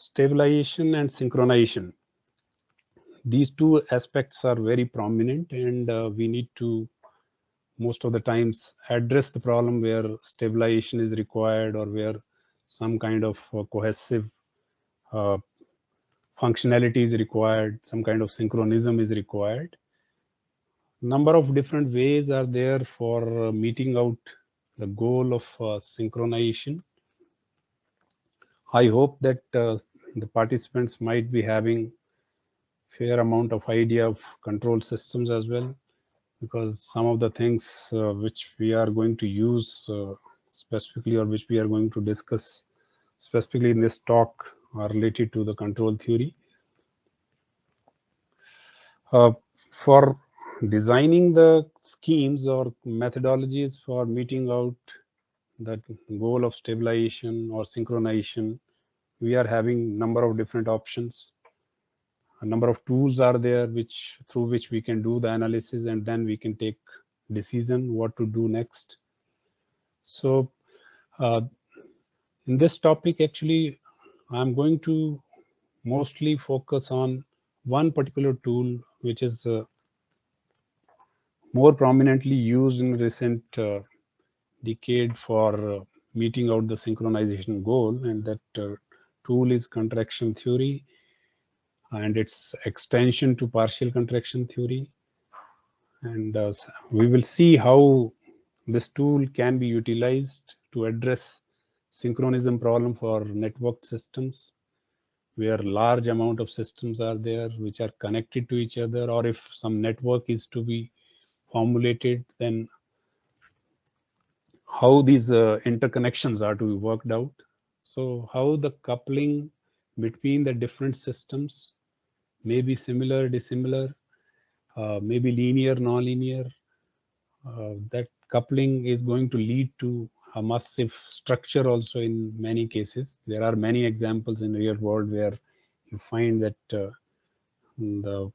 stabilization and synchronization. These two aspects are very prominent, and we need to most of the times address the problem where stabilization is required or where some kind of cohesive uh, functionality is required, some kind of synchronism is required. Number of different ways are there for meeting out the goal of synchronization. I hope that the participants might be having fair amount of idea of control systems as well, because some of the things which we are going to use specifically, or which we are going to discuss specifically in this talk, are related to the control theory. For designing the schemes or methodologies for meeting out that goal of stabilization or synchronization, we are having number of different options. A number of tools are there through which we can do the analysis, and then we can take decision what to do next. So in this topic, actually, I'm going to mostly focus on one particular tool which is more prominently used in recent decade for meeting out the synchronization goal, and that tool is contraction theory and its extension to partial contraction theory. And we will see how this tool can be utilized to address synchronism problem for network systems, where large amount of systems are there which are connected to each other, or if some network is to be formulated, then how these interconnections are to be worked out. So how the coupling between the different systems may be similar, dissimilar, maybe linear, nonlinear. That coupling is going to lead to a massive structure also in many cases. There are many examples in real world where you find that the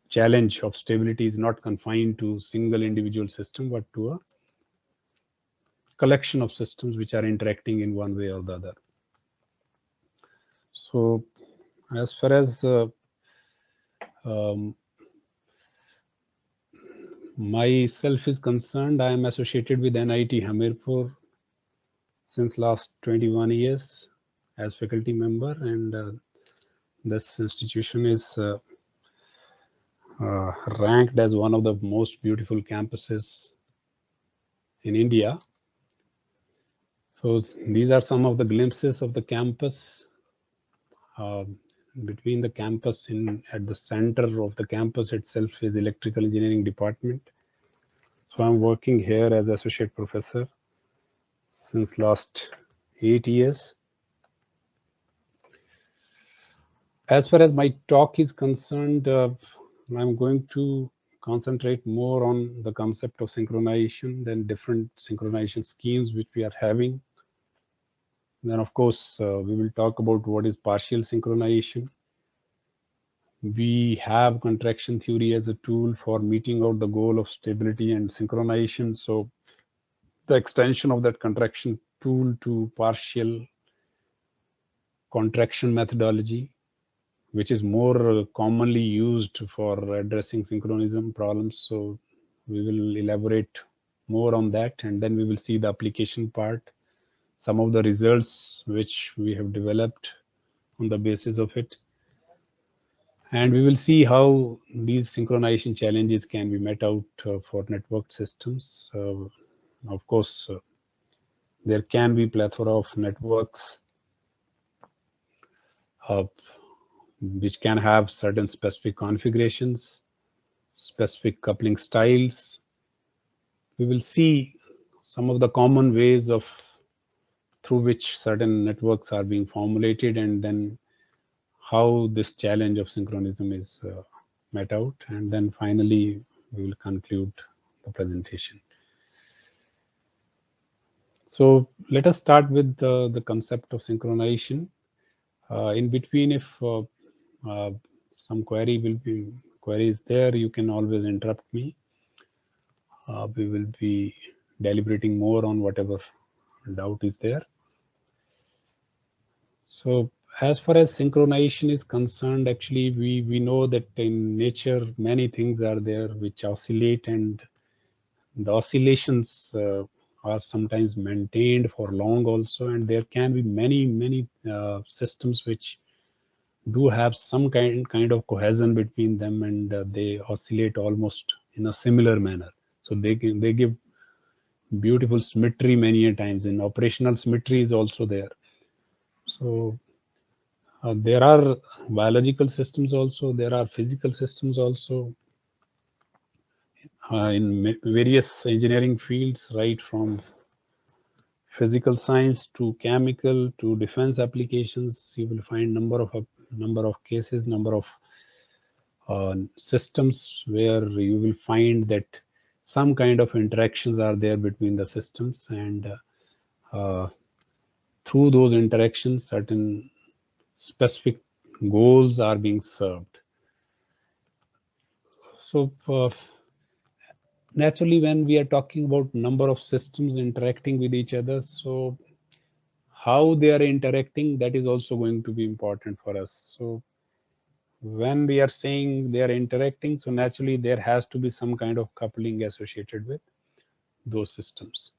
challenge of stability is not confined to single individual system, but to a collection of systems which are interacting in one way or the other. So as far as myself is concerned, I am associated with NIT Hamirpur since last 21 years as faculty member, and this institution is ranked as one of the most beautiful campuses in India. So these are some of the glimpses of the campus. Between the campus, at the center of the campus itself is electrical engineering department. So I'm working here as associate professor since last 8 years. As far as my talk is concerned, I'm going to concentrate more on the concept of synchronization than different synchronization schemes which we are having. Then, of course, we will talk about what is partial synchronization. We have contraction theory as a tool for meeting out the goal of stability and synchronization. So the extension of that contraction tool to partial contraction methodology, which is more commonly used for addressing synchronism problems. So we will elaborate more on that, and then we will see the application part, some of the results which we have developed on the basis of it. And we will see how these synchronization challenges can be met out for network systems. Of course, there can be plethora of networks which can have certain specific configurations, specific coupling styles. We will see some of the common ways through which certain networks are being formulated, and then how this challenge of synchronism is met out. And then finally, we will conclude the presentation. So let us start with the concept of synchronization. In between, if some query is there, you can always interrupt me. We will be deliberating more on whatever doubt is there. So as far as synchronization is concerned, actually, we know that in nature, many things are there which oscillate, and the oscillations are sometimes maintained for long also, and there can be many systems which do have some kind of cohesion between them, and they oscillate almost in a similar manner. So they give beautiful symmetry many a times, and operational symmetry is also there. So there are biological systems also, there are physical systems also, in various engineering fields, right from physical science to chemical to defense applications. You will find number of cases, number of systems where you will find that some kind of interactions are there between the systems, and uh, through those interactions, certain specific goals are being served. So naturally, when we are talking about number of systems interacting with each other, so how they are interacting, that is also going to be important for us. So when we are saying they are interacting, so naturally there has to be some kind of coupling associated with those systems.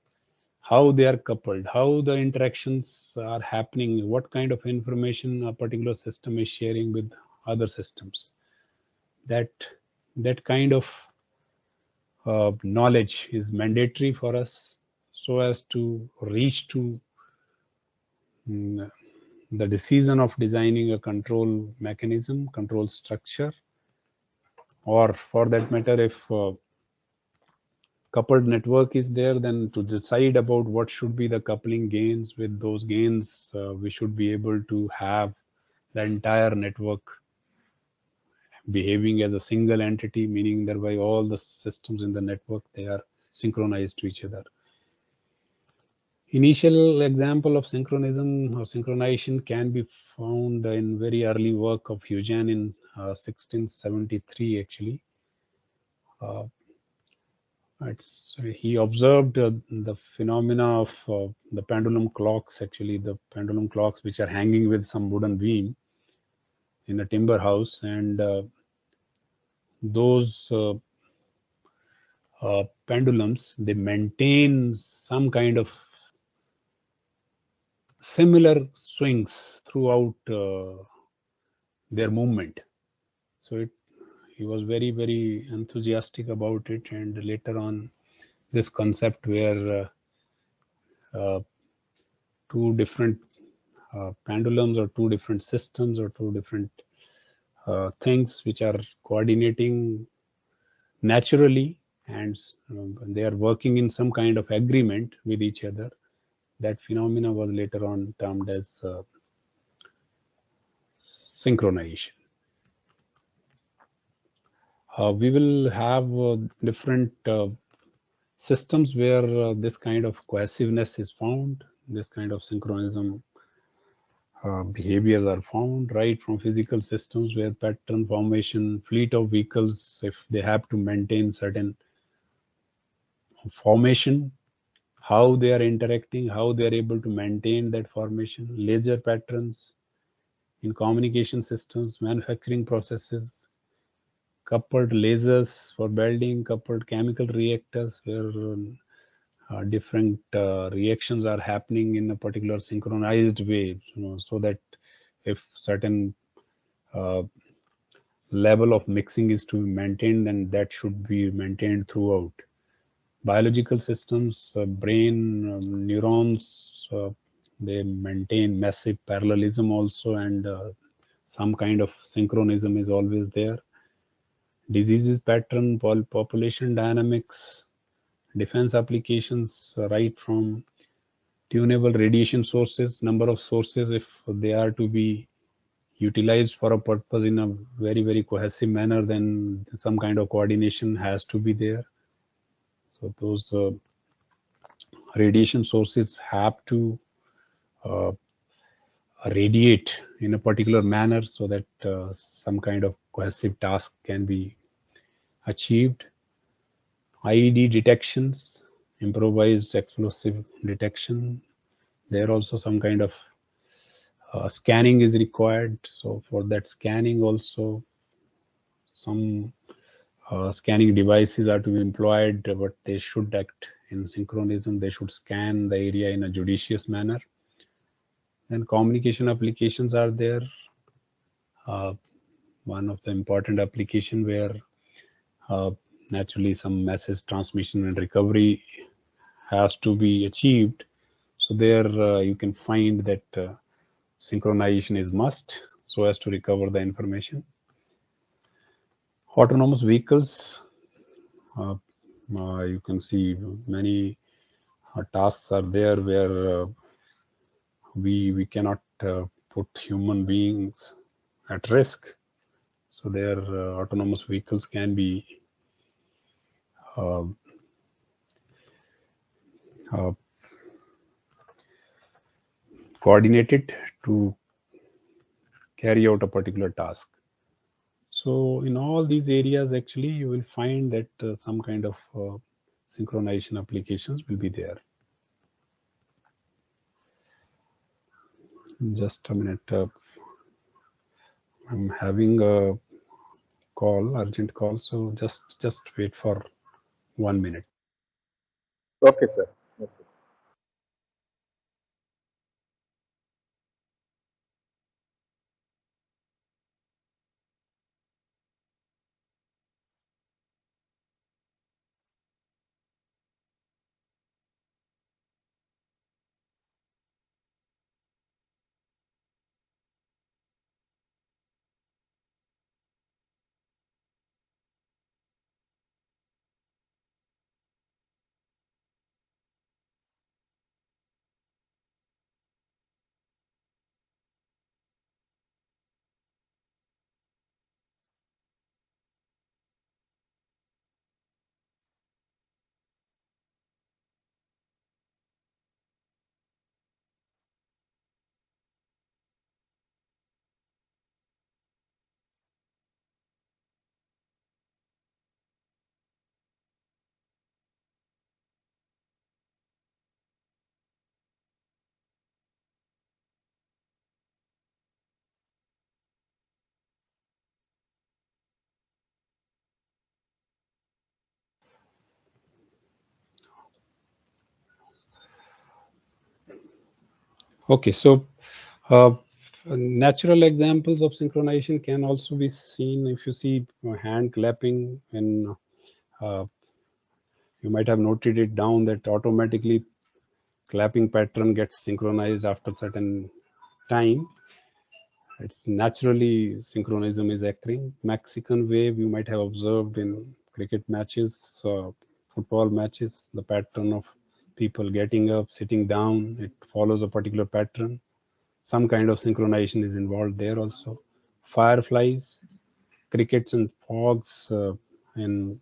How they are coupled, how the interactions are happening, what kind of information a particular system is sharing with other systems. That that kind of knowledge is mandatory for us, so as to reach to mm, the decision of designing a control mechanism, control structure, or for that matter, if coupled network is there, then to decide about what should be the coupling gains. With those gains, we should be able to have the entire network behaving as a single entity, meaning thereby all the systems in the network, they are synchronized to each other. Initial example of synchronism or synchronization can be found in very early work of Huygens in 1673 actually. He observed the phenomena of the pendulum clocks, actually the pendulum clocks which are hanging with some wooden beam in a timber house, and those pendulums, they maintain some kind of similar swings throughout their movement. So he was very enthusiastic about it, and later on this concept where two different pendulums or two different systems or two different things which are coordinating naturally, and they are working in some kind of agreement with each other. That phenomena was later on termed as synchronization. We will have different systems where this kind of cohesiveness is found, this kind of synchronism behaviors are found, right from physical systems where pattern formation, fleet of vehicles, if they have to maintain certain formation, how they are interacting, how they are able to maintain that formation, laser patterns in communication systems, manufacturing processes, coupled lasers for welding, coupled chemical reactors where different reactions are happening in a particular synchronized way, so that if certain uh, level of mixing is to be maintained, then that should be maintained throughout. Biological systems, brain, neurons, they maintain massive parallelism also, and some kind of synchronism is always there. Diseases pattern, population dynamics, defense applications, right from tunable radiation sources, number of sources, if they are to be utilized for a purpose in a very cohesive manner, then some kind of coordination has to be there. So those radiation sources have to uh, radiate in a particular manner so that some kind of cohesive task can be achieved. IED detections, improvised explosive detection, there also some kind of Scanning is required. So for that scanning also, some scanning devices are to be employed, but they should act in synchronism. They should scan the area in a judicious manner. Then communication applications are there. One of the important application where naturally some message transmission and recovery has to be achieved. So there you can find that synchronization is must so as to recover the information. Autonomous vehicles, you can see many tasks are there where we cannot put human beings at risk. So their autonomous vehicles can be uh, uh, coordinated to carry out a particular task. So in all these areas, actually, you will find that some kind of synchronization applications will be there. Just a minute. I'm having a call, urgent call. So just wait for 1 minute. Okay, sir. Okay. Okay, so uh, natural examples of synchronization can also be seen if you see hand clapping, and uh, you might have noted it down that automatically clapping pattern gets synchronized after certain time. It's naturally synchronism is occurring. Mexican wave you might have observed in cricket matches, football matches, the pattern of people getting up, sitting down, it follows a particular pattern. Some kind of synchronization is involved there also. Fireflies, crickets and fogs in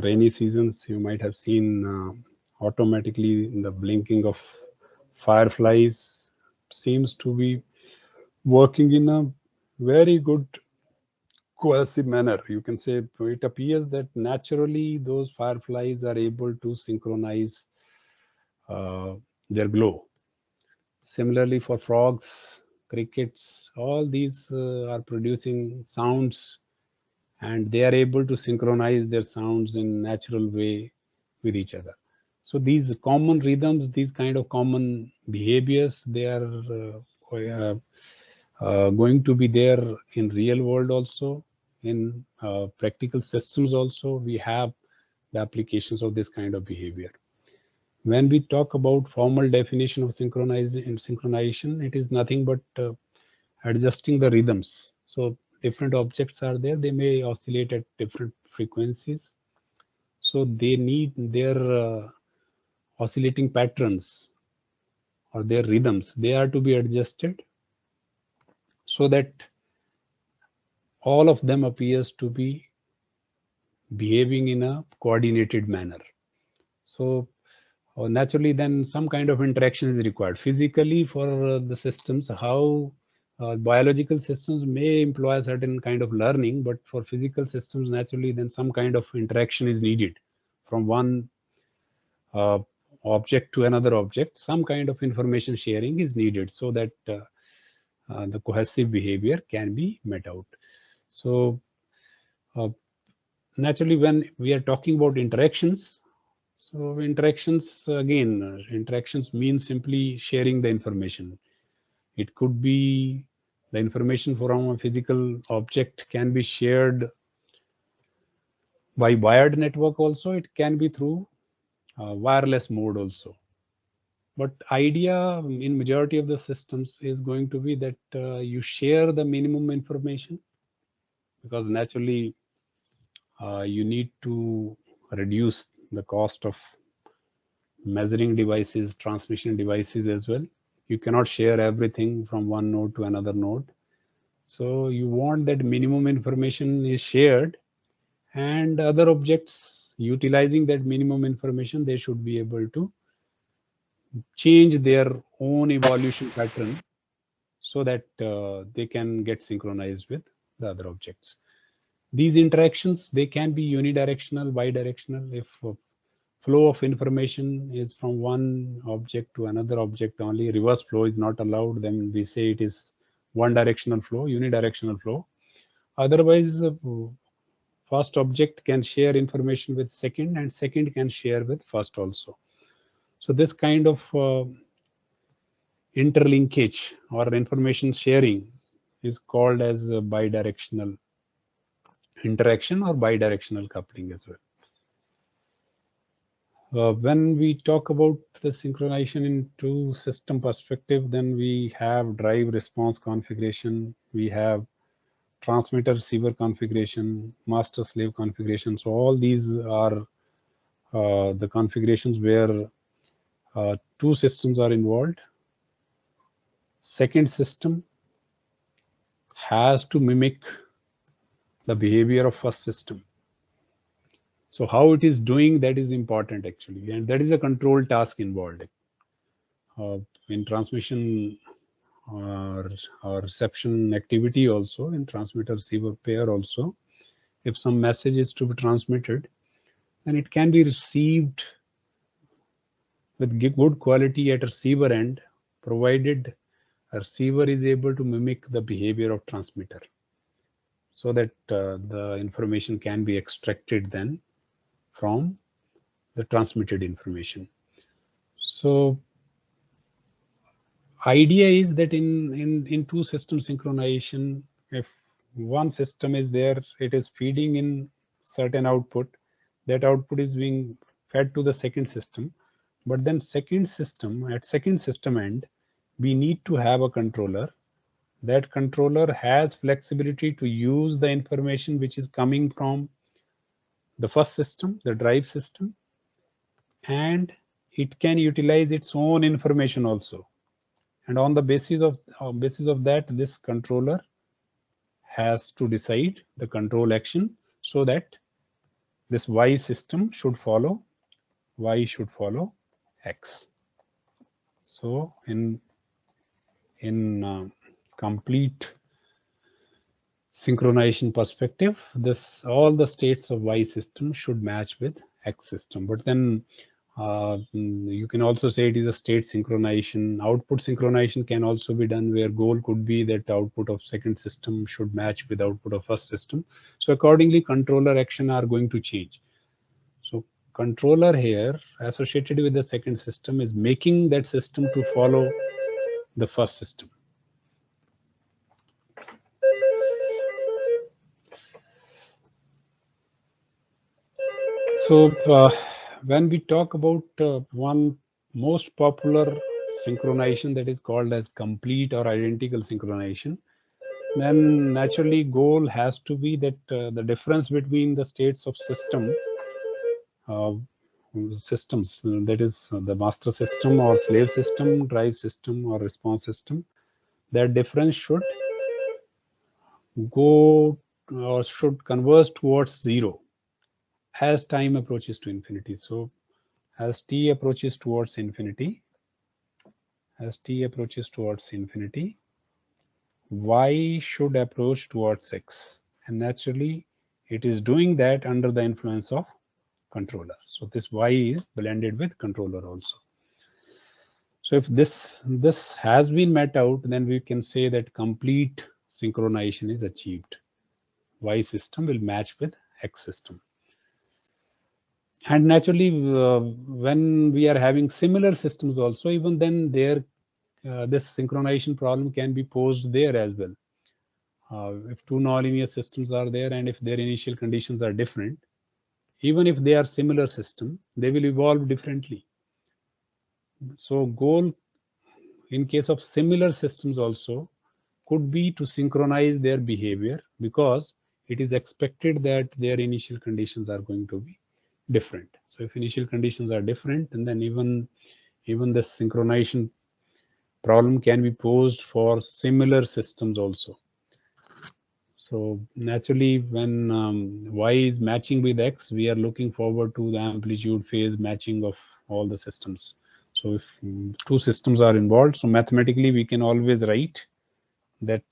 rainy seasons, you might have seen automatically the blinking of fireflies seems to be working in a very good cohesive manner. You can say it appears that naturally those fireflies are able to synchronize uh, their glow. Similarly, for frogs, crickets, all these are producing sounds and they are able to synchronize their sounds in natural way with each other. So these common rhythms, these kind of common behaviors, they are going to be there in real world also. In practical systems also, we have the applications of this kind of behavior. When we talk about formal definition of synchronization, it is nothing but adjusting the rhythms. So different objects are there, they may oscillate at different frequencies. So they need their oscillating patterns or their rhythms, they are to be adjusted so that all of them appears to be behaving in a coordinated manner. So naturally then some kind of interaction is required physically for the systems. How biological systems may employ a certain kind of learning, but for physical systems naturally then some kind of interaction is needed from one object to another object. Some kind of information sharing is needed so that the cohesive behavior can be met out. So naturally, when we are talking about interactions, so interactions, again, interactions mean simply sharing the information. It could be the information from a physical object can be shared by wired network also. It can be through wireless mode also. But idea in majority of the systems is going to be that you share the minimum information, because naturally you need to reduce the cost of measuring devices, transmission devices as well. You cannot share everything from one node to another node. So you want that minimum information is shared, and other objects utilizing that minimum information, they should be able to change their own evolution pattern so that they can get synchronized with the other objects. These interactions, they can be unidirectional, bidirectional. If flow of information is from one object to another object only, reverse flow is not allowed, then we say it is one directional flow, unidirectional flow. Otherwise, first object can share information with second, and second can share with first also. So this kind of interlinkage or information sharing is called as bidirectional interaction or bidirectional coupling as well. When we talk about the synchronization in two system perspective, then we have drive response configuration, we have transmitter receiver configuration, master slave configuration. So all these are the configurations where two systems are involved. Second system has to mimic the behavior of first system. So how it is doing, that is important actually, and that is a control task involved. In transmission or reception activity also, in transmitter receiver pair also, if some message is to be transmitted, then it can be received with good quality at receiver end, provided a receiver is able to mimic the behavior of transmitter, so that the information can be extracted then from the transmitted information. So idea is that in two system synchronization, if one system is there, it is feeding in certain output, that output is being fed to the second system, but then second system, at second system end, we need to have a controller. That controller has flexibility to use the information which is coming from the first system, the drive system, and it can utilize its own information also. And on the basis of that, this controller has to decide the control action, so that this Y system should follow, Y should follow X. So in complete synchronization perspective, this all the states of Y system should match with X system. But then you can also say it is a state synchronization. Output synchronization can also be done, where goal could be that output of second system should match with output of first system. So accordingly, controller action are going to change. So controller here associated with the second system is making that system to follow the first system. So when we talk about one most popular synchronization, that is called as complete or identical synchronization, then naturally goal has to be that the difference between the states of systems, that is the master system or slave system, drive system or response system, that difference should go or should converge towards zero as time approaches to infinity. So as t approaches towards infinity, y should approach towards x, and naturally it is doing that under the influence of controller. So this y is blended with controller also. So if this has been met out, then we can say that complete synchronization is achieved. Y system will match with X system. And naturally, when we are having similar systems also, even then this synchronization problem can be posed there as well. If two nonlinear systems are there and if their initial conditions are different, even if they are similar system, they will evolve differently. So goal in case of similar systems also could be to synchronize their behavior, because it is expected that their initial conditions are going to be different. So if initial conditions are different, and then even the synchronization problem can be posed for similar systems also. So naturally, when Y is matching with X, we are looking forward to the amplitude phase matching of all the systems. So if two systems are involved, so mathematically we can always write that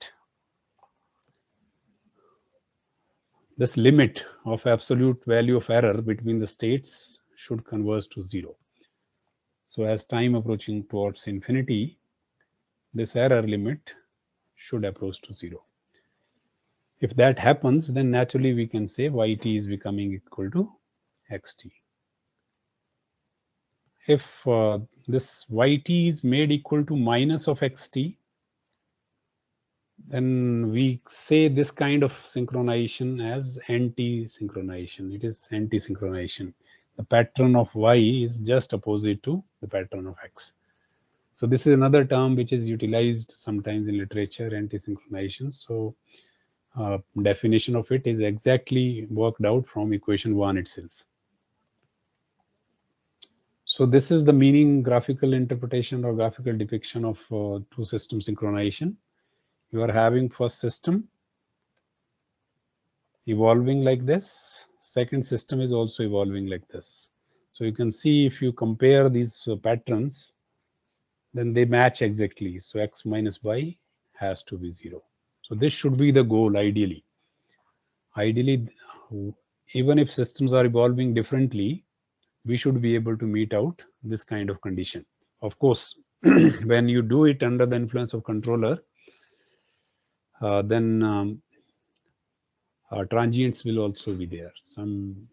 this limit of absolute value of error between the states should converge to 0. So as time approaching towards infinity, this error limit should approach to 0. If that happens, then naturally we can say yt is becoming equal to xt. If this yt is made equal to minus of xt, then we say this kind of synchronization as anti-synchronization. It is anti-synchronization. The pattern of y is just opposite to the pattern of x. So this is another term which is utilized sometimes in literature, anti-synchronization. So definition of it is exactly worked out from equation 1 itself. So this is the meaning graphical interpretation or graphical depiction of two system synchronization. You are having first system evolving like this, second system is also evolving like this. So you can see if you compare these patterns, then they match exactly. So x minus y has to be 0. So this should be the goal ideally. Ideally, even if systems are evolving differently, we should be able to meet out this kind of condition. Of course, when you do it under the influence of controller, then transients will also be there. Some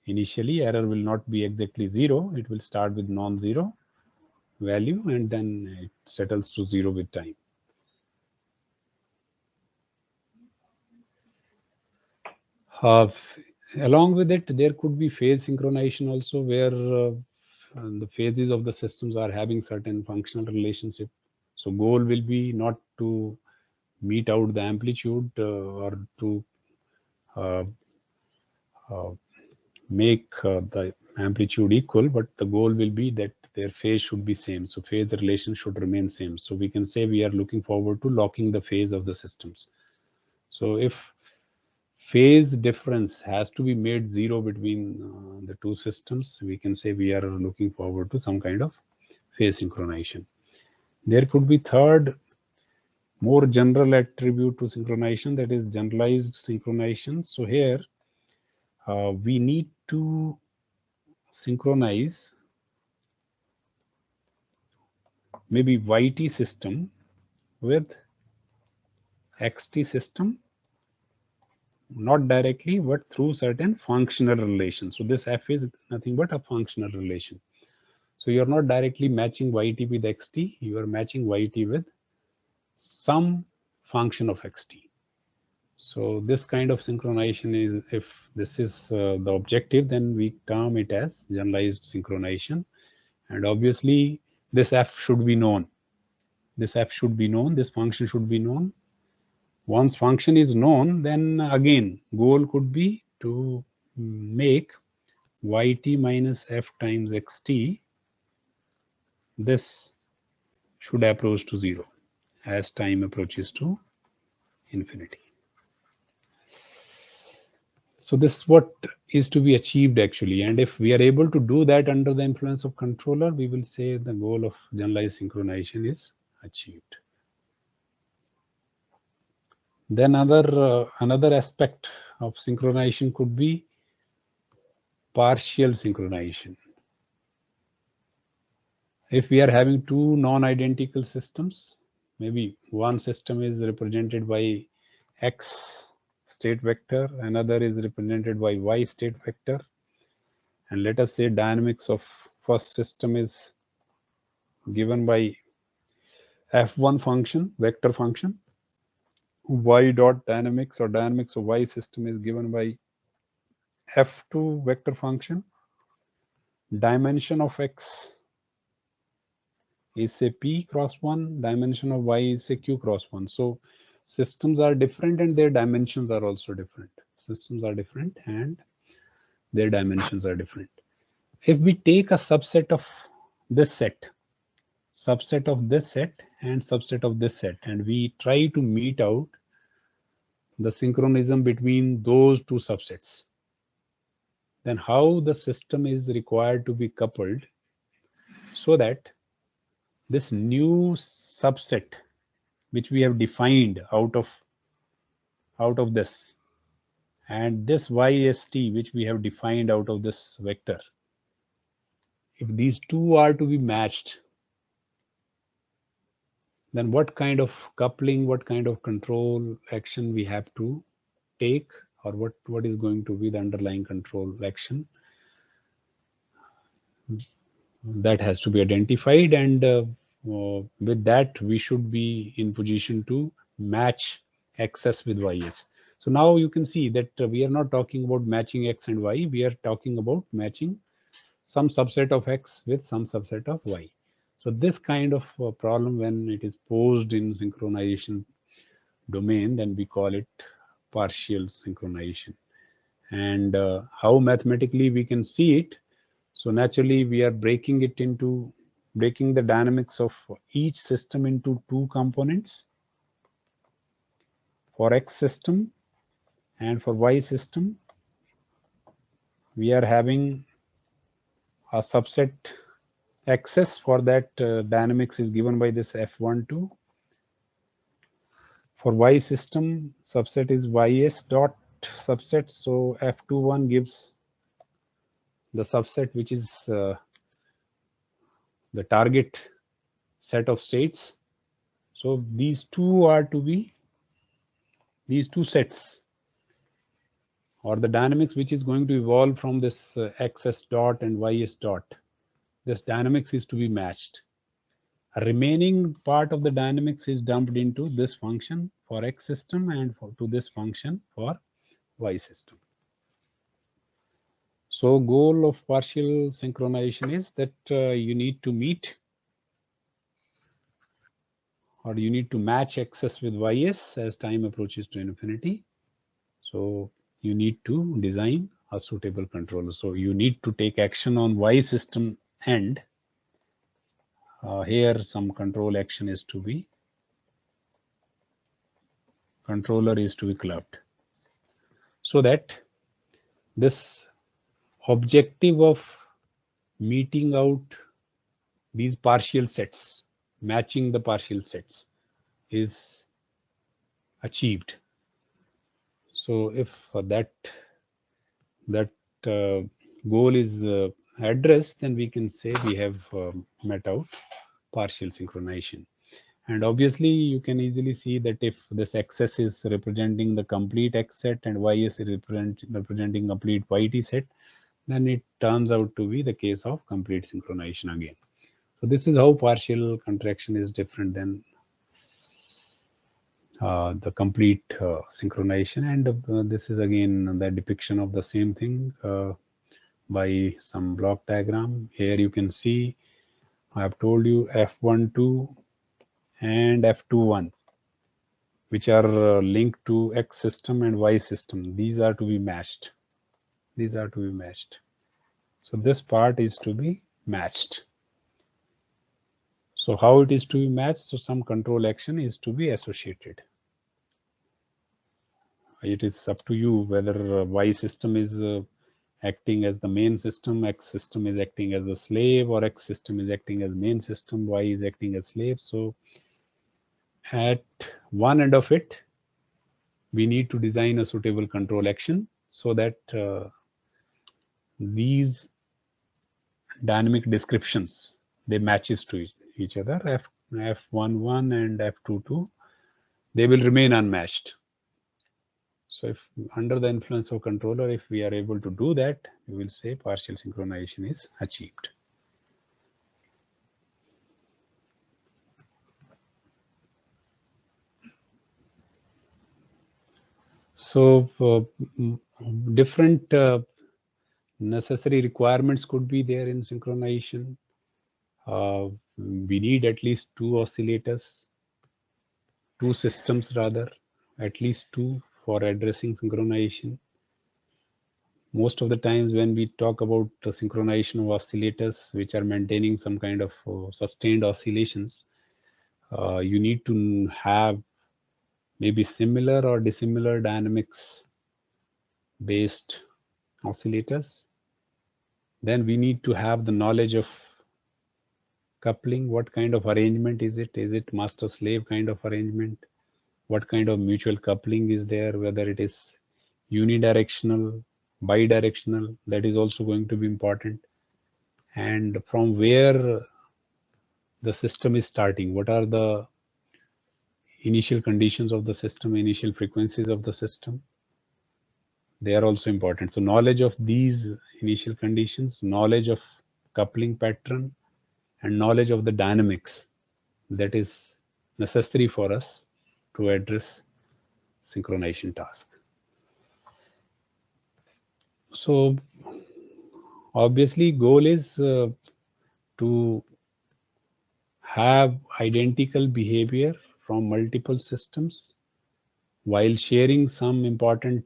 initially error will not be exactly 0. It will start with non-zero value and then it settles to 0 with time. Along with it, there could be phase synchronization also, where the phases of the systems are having certain functional relationship. So goal will be not to meet out the amplitude or to make the amplitude equal, but the goal will be that their phase should be same. So phase relation should remain same. So we can say we are looking forward to locking the phase of the systems. So if phase difference has to be made 0 between the two systems, we can say we are looking forward to some kind of phase synchronization. There could be third, more general attribute to synchronization, that is generalized synchronization. So here we need to synchronize maybe YT system with XT system, not directly, but through certain functional relations. So this F is nothing but a functional relation. So you're not directly matching YT with XT, you are matching YT with some function of XT. So this kind of synchronization is, if this is the objective, then we term it as generalized synchronization. And obviously this F should be known. This F should be known, this function should be known. Once function is known, then again, goal could be to make yt minus f times xt, this should approach to 0 as time approaches to infinity. So this is what is to be achieved actually. And if we are able to do that under the influence of controller, we will say the goal of generalized synchronization is achieved. Then another aspect of synchronization could be partial synchronization. If we are having two non-identical systems, maybe one system is represented by X state vector, another is represented by Y state vector, and let us say dynamics of first system is given by F1 function, vector function, Y dot dynamics or dynamics of Y system is given by F2 vector function, dimension of X is say P cross 1, dimension of Y is say Q cross 1. So systems are different and their dimensions are also different. Systems are different and their dimensions are different. If we take a subset of this set, subset of this set and subset of this set, and we try to meet out the synchronism between those two subsets, then how the system is required to be coupled so that this new subset which we have defined out of this and this YST which we have defined out of this vector, if these two are to be matched, then what kind of coupling, what kind of control action we have to take, or what is going to be the underlying control action that has to be identified, and with that we should be in position to match XS with YS. So now you can see that we are not talking about matching X and Y, we are talking about matching some subset of X with some subset of Y. So this kind of problem, when it is posed in synchronization domain, then we call it partial synchronization. And how mathematically we can see it? So naturally we are breaking the dynamics of each system into two components. For X system and for Y system, we are having a subset XS. For that, dynamics is given by this F12. For Y system, subset is YS dot subset. So F21 gives the subset which is the target set of states. So these two sets, or the dynamics which is going to evolve from this XS dot and YS dot, this dynamics is to be matched. A remaining part of the dynamics is dumped into this function for X system and to this function for Y system. So goal of partial synchronization is that you need to meet, or you need to match XS with YS as time approaches to infinity. So you need to design a suitable controller. So you need to take action on Y system end. Here some control action is to be, controller is to be clubbed, so that this objective of meeting out these partial sets, matching the partial sets, is achieved. So if that goal is addressed, then we can say we have met out partial synchronization. And obviously you can easily see that if this XS is representing the complete X set and YS is representing complete YT set, then it turns out to be the case of complete synchronization again. So this is how partial contraction is different than the complete synchronization. And this is again the depiction of the same thing by some block diagram. Here you can see I have told you F12 and F21, which are linked to X system and Y system. These are to be matched. These are to be matched. So this part is to be matched. So how it is to be matched? So some control action is to be associated. It is up to you whether Y system is acting as the main system, X system is acting as the slave, or X system is acting as main system, Y is acting as slave. So at one end of it, we need to design a suitable control action so that these dynamic descriptions, they matches to each other, F11 and F22, they will remain unmatched. So if under the influence of controller, if we are able to do that, we will say partial synchronization is achieved. So different necessary requirements could be there in synchronization. We need at least two systems rather, at least two for addressing synchronization. Most of the times when we talk about the synchronization of oscillators which are maintaining some kind of sustained oscillations, you need to have maybe similar or dissimilar dynamics based oscillators. Then we need to have the knowledge of coupling. What kind of arrangement is it? Is it master-slave kind of arrangement? What kind of mutual coupling is there? Whether it is unidirectional, bidirectional, that is also going to be important. And from where the system is starting, what are the initial conditions of the system, initial frequencies of the system? They are also important. So knowledge of these initial conditions, knowledge of coupling pattern, and knowledge of the dynamics, that is necessary for us to address synchronization task. So obviously goal is to have identical behavior from multiple systems while sharing some important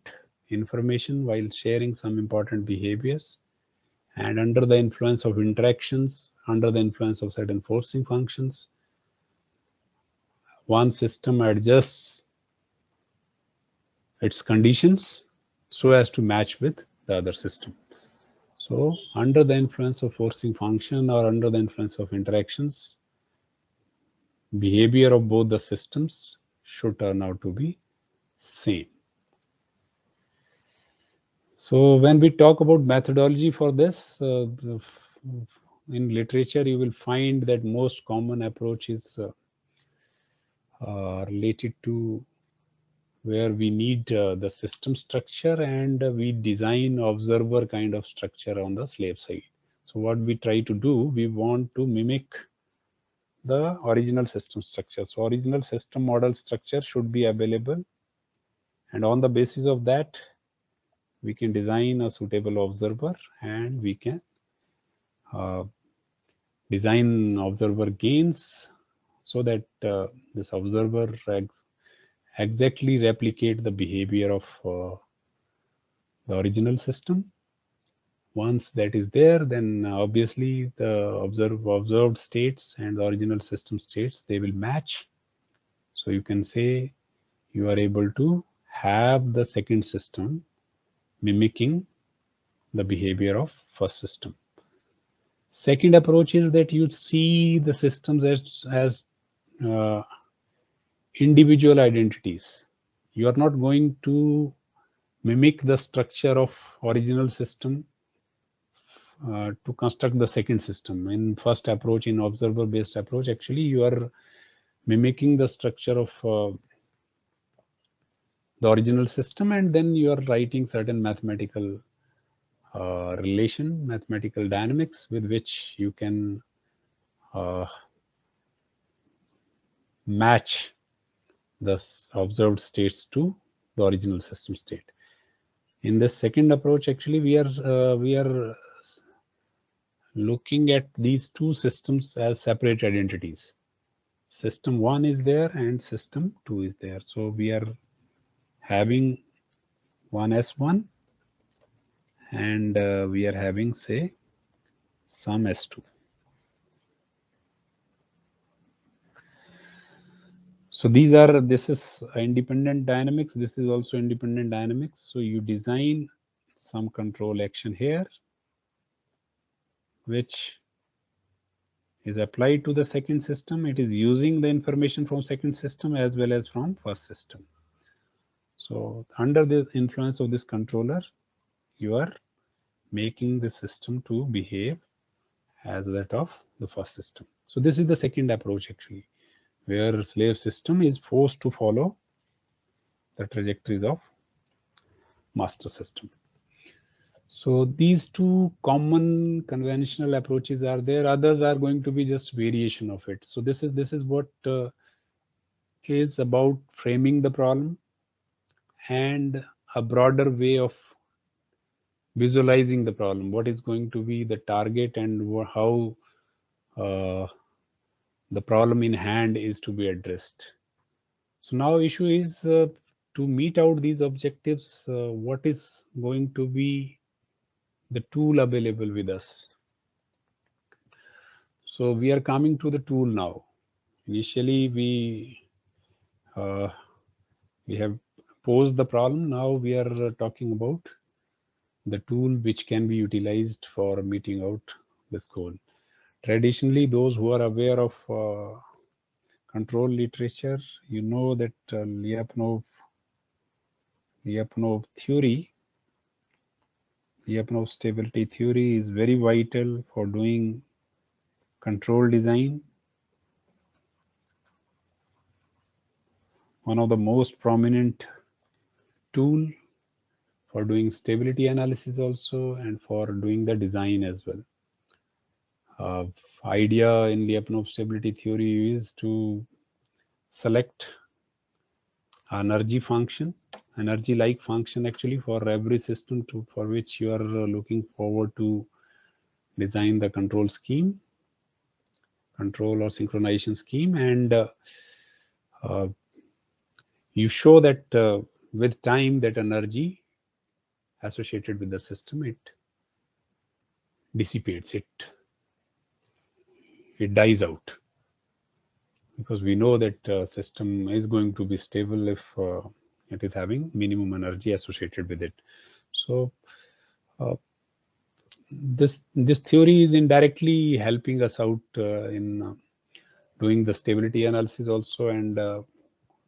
information, while sharing some important behaviors, and under the influence of interactions, under the influence of certain forcing functions, one system adjusts its conditions so as to match with the other system. So under the influence of forcing function or under the influence of interactions, behavior of both the systems should turn out to be same. So when we talk about methodology for this, in literature, you will find that most common approach is related to where we need the system structure and we design observer kind of structure on the slave side. So what we try to do, we want to mimic the original system structure. So original system model structure should be available, and on the basis of that, we can design a suitable observer and we can design observer gains so that this observer exactly replicate the behavior of the original system. Once that is there, then obviously the observed states and the original system states, they will match. So you can say you are able to have the second system mimicking the behavior of first system. Second approach is that you see the systems as individual identities. You are not going to mimic the structure of original system to construct the second system. In first approach, in observer based approach, actually you are mimicking the structure of the original system, and then you are writing certain mathematical relation, mathematical dynamics with which you can match the observed states to the original system state. In the second approach, actually we are looking at these two systems as separate identities. System 1 is there and system 2 is there. So we are having one S1 and we are having, say, some S2. So this is independent dynamics. This is also independent dynamics. So you design some control action here, which is applied to the second system. It is using the information from second system as well as from first system. So under the influence of this controller, you are making the system to behave as that of the first system. So this is the second approach actually, where slave system is forced to follow the trajectories of master system. So these two common conventional approaches are there. Others are going to be just variation of it. So this is what is about framing the problem and a broader way of visualizing the problem. What is going to be the target and how the problem in hand is to be addressed. So now issue is to meet out these objectives, what is going to be the tool available with us. So we are coming to the tool now. Initially we have posed the problem. Now we are talking about the tool which can be utilized for meeting out this goal. Traditionally, those who are aware of control literature, you know that Lyapunov theory, Lyapunov stability theory is very vital for doing control design. One of the most prominent tool for doing stability analysis also, and for doing the design as well. Idea in Lyapunov stability theory is to select energy like function actually for every system for which you are looking forward to design the control scheme, control or synchronization scheme, and you show that with time that energy associated with the system, it dissipates, it dies out, because we know that system is going to be stable if it is having minimum energy associated with it. So this theory is indirectly helping us out in doing the stability analysis also, and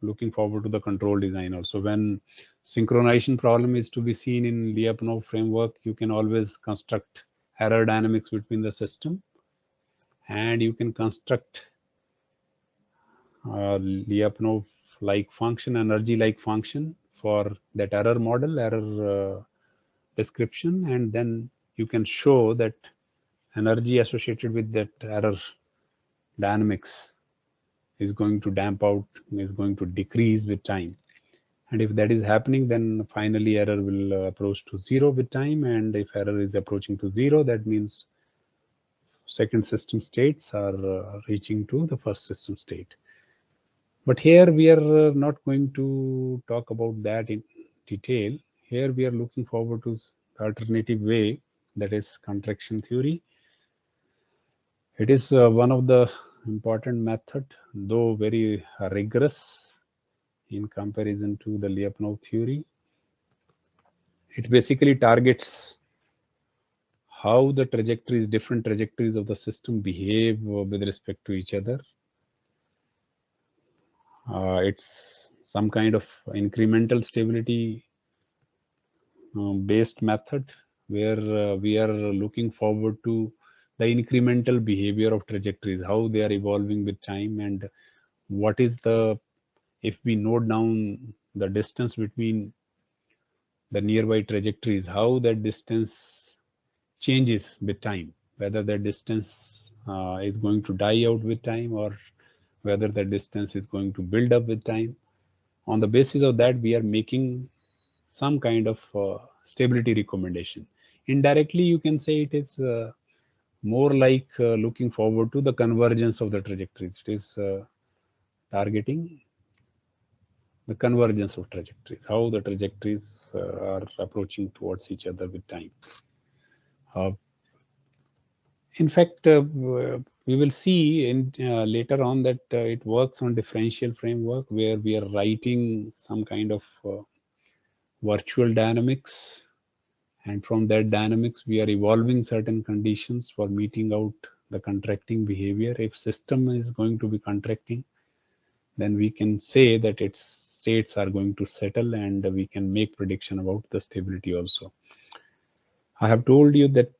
looking forward to the control design also. When synchronization problem is to be seen in Lyapunov framework, you can always construct error dynamics between the system, and you can construct Lyapunov like function, energy like function for that error model, error description, and then you can show that energy associated with that error dynamics is going to damp out, is going to decrease with time. And if that is happening, then finally error will approach to zero with time. And if error is approaching to zero, that means second system states are reaching to the first system state. But here we are not going to talk about that in detail. Here we are looking forward to the alternative way, that is contraction theory. It is one of the important method, though very rigorous in comparison to the Lyapunov theory. It basically targets how the trajectories, different trajectories of the system behave with respect to each other. It's some kind of incremental stability based method, where we are looking forward to the incremental behavior of trajectories, how they are evolving with time, and what is the, if we note down the distance between the nearby trajectories, how that distance changes with time, whether that distance is going to die out with time, or whether the distance is going to build up with time. On the basis of that, we are making some kind of stability recommendation. Indirectly, you can say it is more like looking forward to the convergence of the trajectories. It is targeting the convergence of trajectories, how the trajectories are approaching towards each other with time. In fact, we will see in, later on that it works on differential framework, where we are writing some kind of virtual dynamics, and from that dynamics we are evolving certain conditions for meeting out the contracting behavior. If system is going to be contracting, then we can say that its states are going to settle, and we can make prediction about the stability also. I have told you that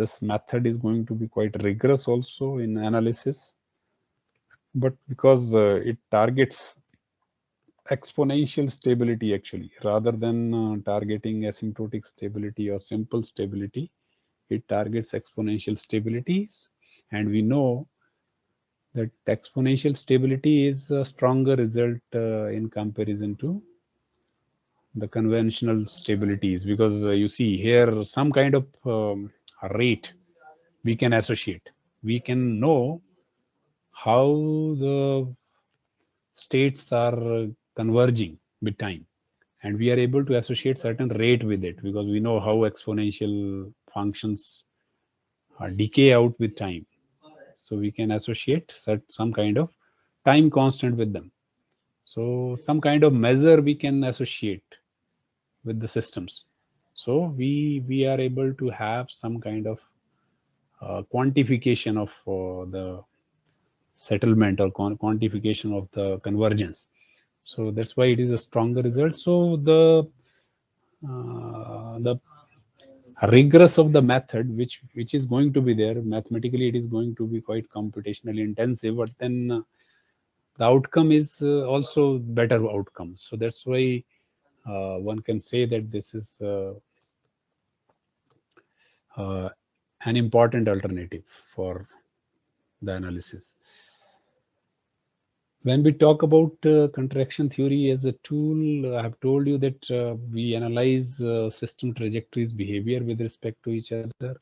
this method is going to be quite rigorous also in analysis, but because it targets exponential stability actually, rather than targeting asymptotic stability or simple stability, it targets exponential stabilities. And we know that exponential stability is a stronger result in comparison to the conventional stabilities, because you see here some kind of rate we can associate. We can know how the states are converging with time, and we are able to associate certain rate with it because we know how exponential functions decay out with time. So we can associate some kind of time constant with them. So some kind of measure we can associate with the systems. So we are able to have some kind of quantification of the settlement or quantification of the convergence. So that's why it is a stronger result. So the rigorous of the method, which is going to be there mathematically, it is going to be quite computationally intensive, but then the outcome is also better outcome. So that's why one can say that this is an important alternative for the analysis. When we talk about contraction theory as a tool, I have told you that we analyze system trajectories behavior with respect to each other.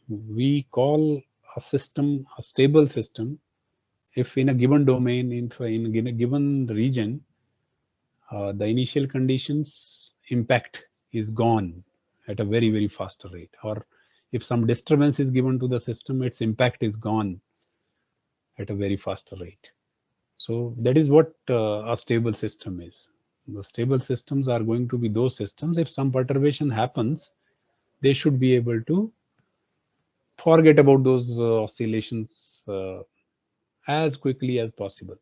We call a system a stable system if in a given domain, in a given region, the initial conditions impact is gone at a very, very faster rate. Or if some disturbance is given to the system, its impact is gone at a very faster rate. So that is what a stable system is. The stable systems are going to be those systems, if some perturbation happens, they should be able to forget about those oscillations as quickly as possible.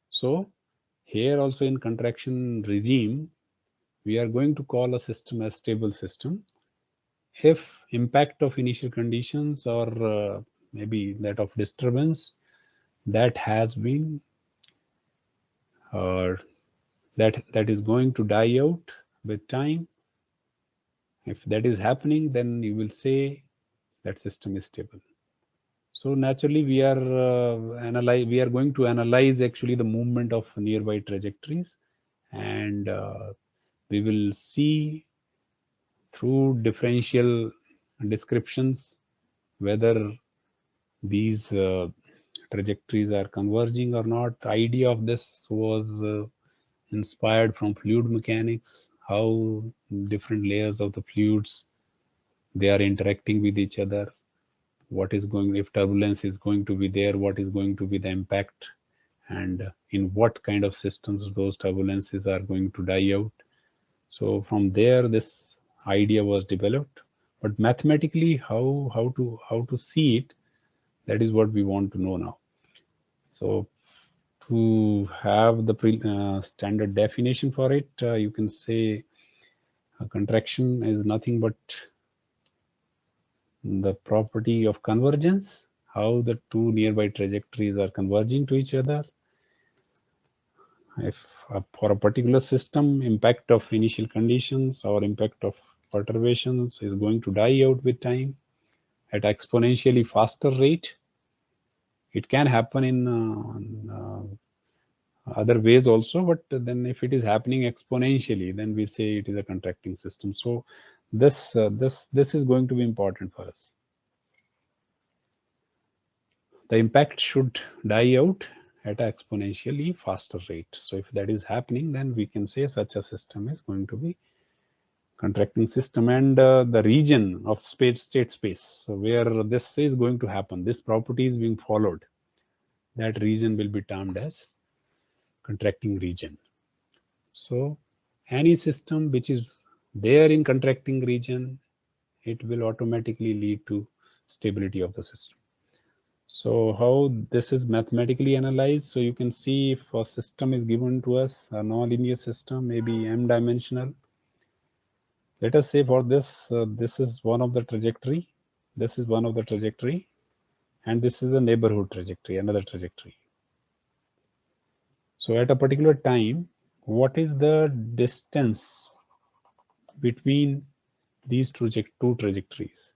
So here also in contraction regime, we are going to call a system a stable system if impact of initial conditions or maybe that of disturbance that has been that is going to die out with time. If that is happening, then you will say that system is stable. So naturally, we are going to analyze actually the movement of nearby trajectories, and we will see through differential descriptions whether these trajectories are converging or not. The idea of this was inspired from fluid mechanics, how different layers of the fluids, they are interacting with each other. What is going, if turbulence is going to be there, what is going to be the impact, and in what kind of systems those turbulences are going to die out. So from there, this idea was developed. But mathematically, how to see it, that is what we want to know now. So to have the standard definition for it, you can say a contraction is nothing but the property of convergence, how the two nearby trajectories are converging to each other. If for a particular system, impact of initial conditions or impact of perturbations is going to die out with time at exponentially faster rate. It can happen in other ways also, but then if it is happening exponentially, then we say it is a contracting system. So this is going to be important for us. The impact should die out at an exponentially faster rate. So if that is happening, then we can say such a system is going to be contracting system. And the region of state space, so where this is going to happen, this property is being followed, that region will be termed as contracting region. So any system which is there in contracting region, it will automatically lead to stability of the system. So how this is mathematically analyzed, so you can see if a system is given to us, a nonlinear system, maybe m-dimensional, Let us say for this, this is one of the trajectory, this is one of the trajectory, and this is a neighborhood trajectory, another trajectory. So at a particular time, what is the distance between these two trajectories?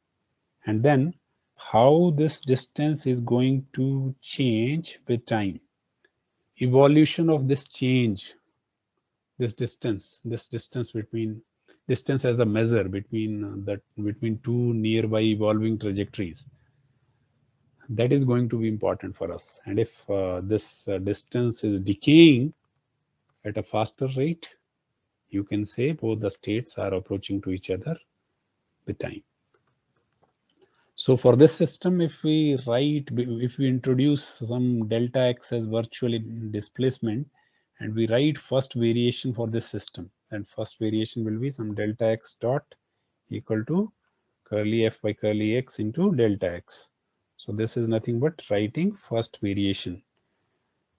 And then how this distance is going to change with time. Evolution of this change, this distance between distance as a measure between between two nearby evolving trajectories, that is going to be important for us. And if this distance is decaying at a faster rate, you can say both the states are approaching to each other with time. So for this system, if we introduce some delta x as virtual displacement, and we write first variation for this system, and first variation will be some delta x dot equal to curly f by curly x into delta x. So this is nothing but writing first variation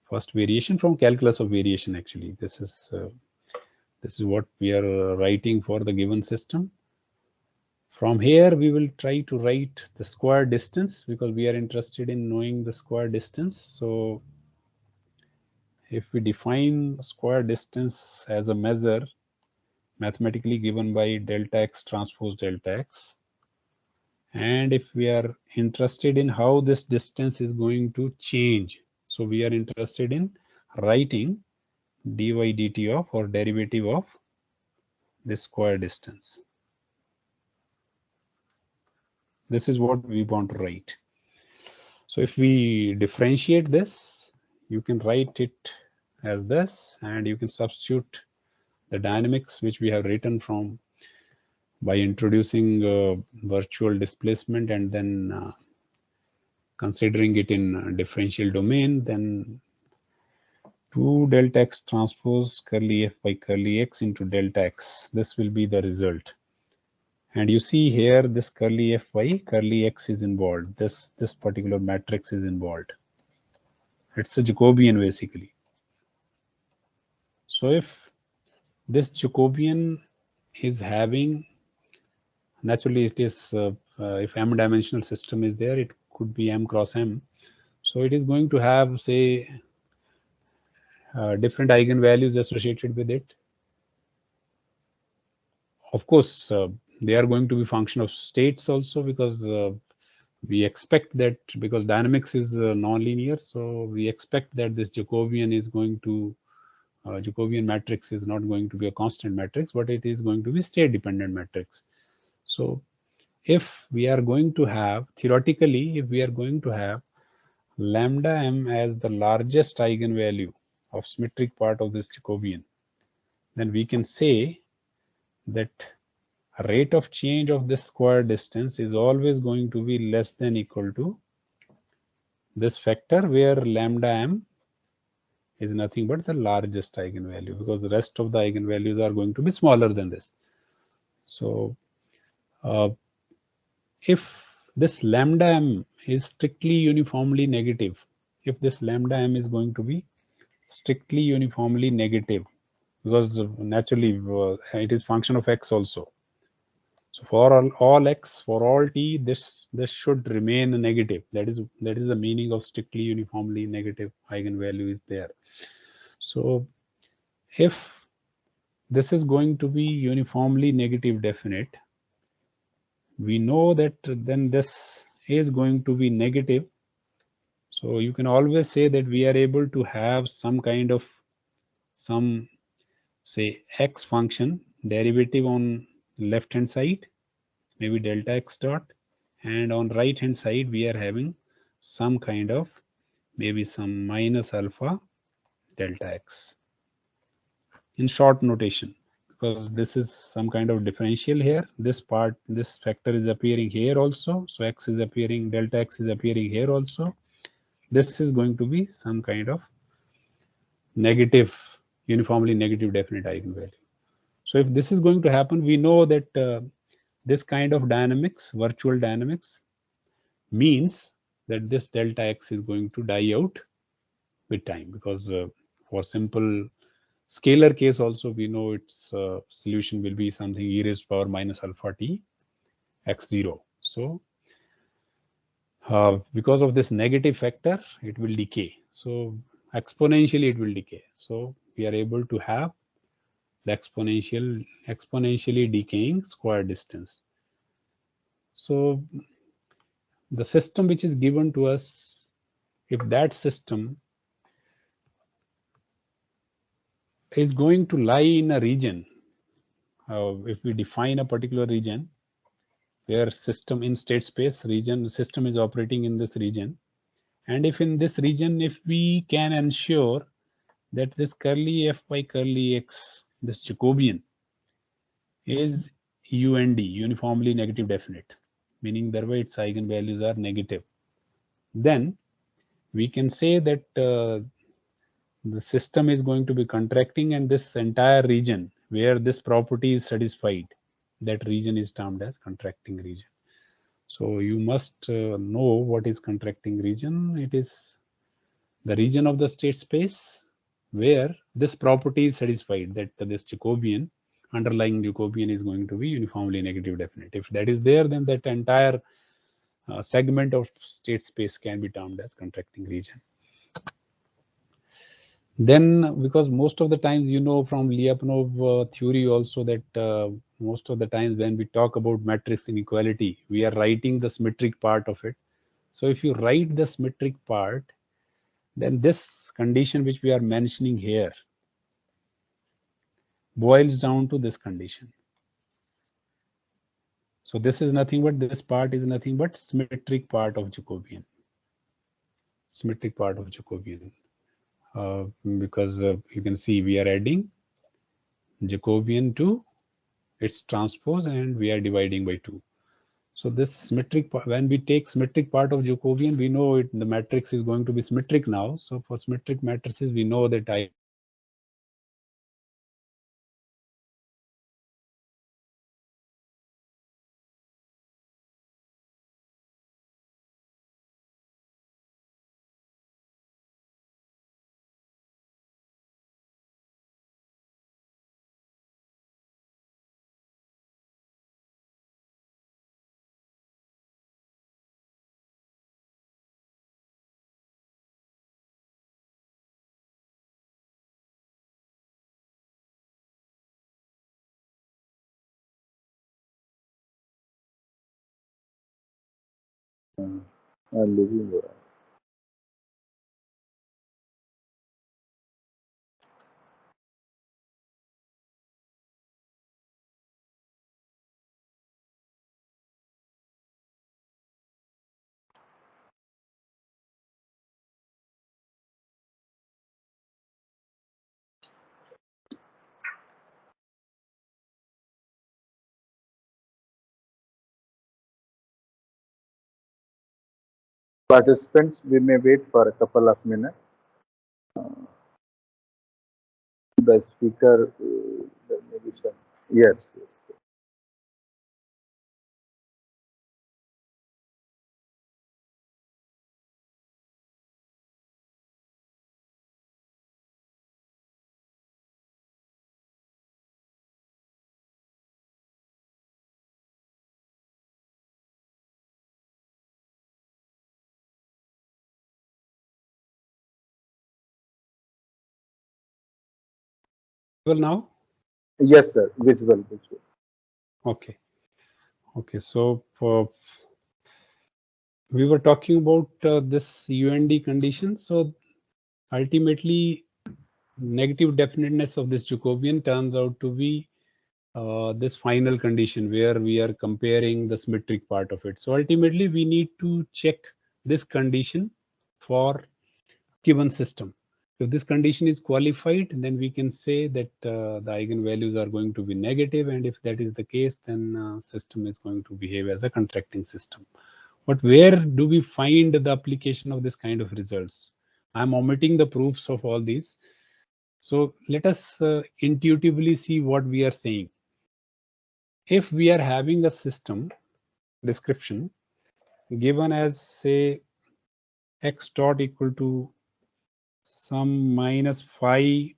from calculus of variation. Actually, this is what we are writing for the given system. From here, we will try to write the square distance because we are interested in knowing the square distance. So if we define square distance as a measure mathematically given by delta x transpose delta x, and if we are interested in how this distance is going to change, so we are interested in writing dy dt of, or derivative of, this square distance. This is what we want to write. So if we differentiate this, you can write it as this, and you can substitute the dynamics which we have written from by introducing virtual displacement and then considering it in differential domain, then 2 delta x transpose curly f by curly x into delta x. This will be the result. And you see here this curly f by curly x is involved. This particular matrix is involved. It's a Jacobian basically. So if this Jacobian is having, naturally it is, if m dimensional system is there, it could be m cross m. So it is going to have, say, different eigenvalues associated with it. Of course, they are going to be function of states also, because we expect that, because dynamics is nonlinear, so we expect that this Jacobian is going to, Jacobian matrix is not going to be a constant matrix, but it is going to be state dependent matrix. So if we are going to have, theoretically, if we are going to have lambda m as the largest eigenvalue of symmetric part of this Jacobian, then we can say that rate of change of this square distance is always going to be less than equal to this factor, where lambda m is nothing but the largest eigenvalue, because the rest of the eigenvalues are going to be smaller than this. So if this lambda m is strictly uniformly negative, if this lambda m is going to be strictly uniformly negative, because naturally it is function of x also. So for all x, for all t, this should remain negative. That is the meaning of strictly uniformly negative eigenvalue is there. So if this is going to be uniformly negative definite, we know that then this is going to be negative. So you can always say that we are able to have some kind of, some, say, x function derivative on left hand side, maybe delta x dot, and on right hand side we are having some kind of, maybe some minus alpha delta x in short notation, because this is some kind of differential here. This part, this factor is appearing here also, so x is appearing, delta x is appearing here also. This is going to be some kind of negative, uniformly negative definite eigenvalue. So if this is going to happen, we know that this kind of dynamics, virtual dynamics, means that this delta x is going to die out with time, because for simple Scalar case also, we know its solution will be something e raised to power minus alpha t x0. So because of this negative factor, it will decay. So exponentially it will decay. So we are able to have the exponentially decaying square distance. So the system which is given to us, if that system is going to lie in a region, if we define a particular region where system in state space region, the system is operating in this region, and if in this region, if we can ensure that this curly f by curly x, this Jacobian, is UND, uniformly negative definite, meaning thereby its eigenvalues are negative, then we can say that the system is going to be contracting, and this entire region where this property is satisfied, that region is termed as contracting region. So you must know what is contracting region. It is the region of the state space where this property is satisfied, that this Jacobian, underlying Jacobian, is going to be uniformly negative definite. If that is there, then that entire segment of state space can be termed as contracting region. Then, because most of the times, you know, from Lyapunov theory also, that most of the times when we talk about matrix inequality, we are writing the symmetric part of it. So if you write the symmetric part, then this condition which we are mentioning here boils down to this condition. So this is nothing but, this part is nothing but symmetric part of Jacobian. Symmetric part of Jacobian. Because you can see we are adding Jacobian to its transpose and we are dividing by 2. So this symmetric part, when we take symmetric part of Jacobian, we know it, the matrix is going to be symmetric now. So for symmetric matrices, we know that I Living participants, we may wait for a couple of minutes. The speaker, maybe some. Yes, yes. will now. Yes, sir. Visual, visual. Okay. Okay. So we were talking about this UND condition. So ultimately, negative definiteness of this Jacobian turns out to be this final condition where we are comparing the symmetric part of it. So ultimately, we need to check this condition for given system. If this condition is qualified, then we can say that the eigenvalues are going to be negative, and if that is the case, then system is going to behave as a contracting system. But where do we find the application of this kind of results? I'm omitting the proofs of all these. So let us intuitively see what we are saying. If we are having a system description given as, say, x dot equal to some minus phi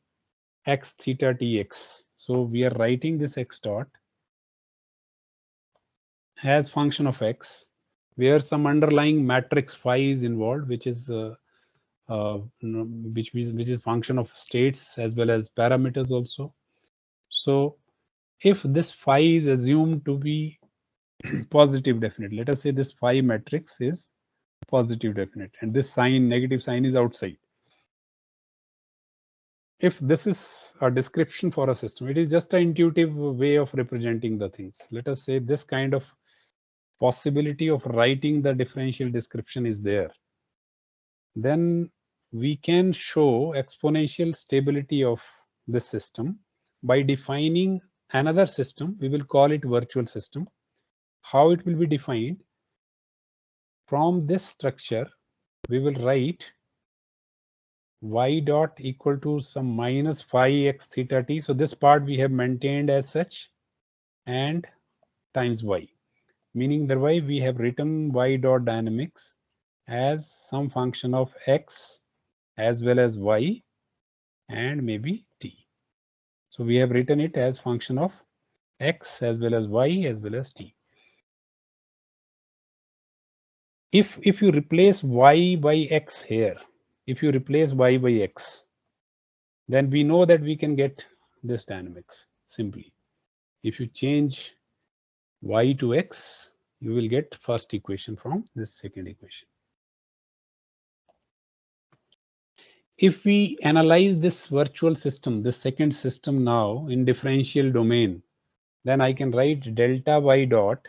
x theta tx. So we are writing this x dot as function of x, where some underlying matrix phi is involved, which is which is function of states as well as parameters also. So if this phi is assumed to be positive definite, let us say this phi matrix is positive definite and this sign, negative sign, is outside. If this is a description for a system, it is just an intuitive way of representing the things. Let us say this kind of possibility of writing the differential description is there. Then we can show exponential stability of this system by defining another system. We will call it virtual system. How it will be defined? From this structure, we will write y dot equal to some minus phi x theta t. So this part we have maintained as such, and times y, meaning that why we have written y dot dynamics as some function of x as well as y and maybe t. So we have written it as function of x as well as y as well as t. If you replace y by x here, if you replace y by x, then we know that we can get this dynamics simply. If you change y to x, you will get first equation from this second equation. If we analyze this virtual system, this second system now in differential domain, then I can write delta y dot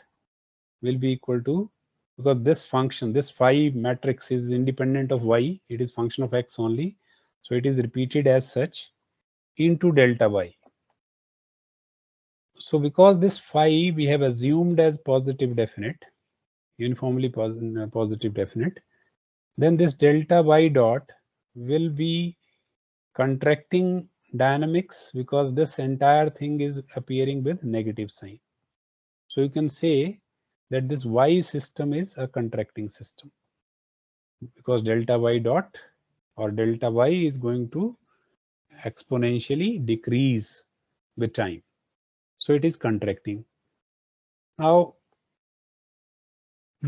will be equal to, because this function, this phi matrix is independent of y, it is function of x only, so it is repeated as such into delta y. So because this phi we have assumed as positive definite, uniformly positive definite, then this delta y dot will be contracting dynamics because this entire thing is appearing with negative sign. So you can say that this y system is a contracting system because delta y dot or delta y is going to exponentially decrease with time. So it is contracting. Now,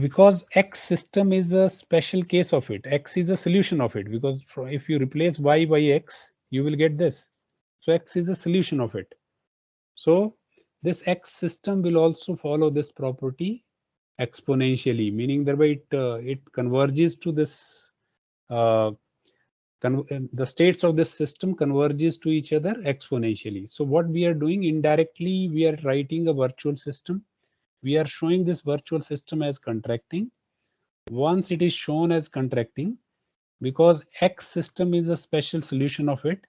because x system is a special case of it, x is a solution of it, because if you replace y by x, you will get this. So x is a solution of it. So this x system will also follow this property exponentially, meaning that it converges to this the states of this system converges to each other exponentially. So what we are doing indirectly, we are writing a virtual system. We are showing this virtual system as contracting. Once it is shown as contracting, because x system is a special solution of it,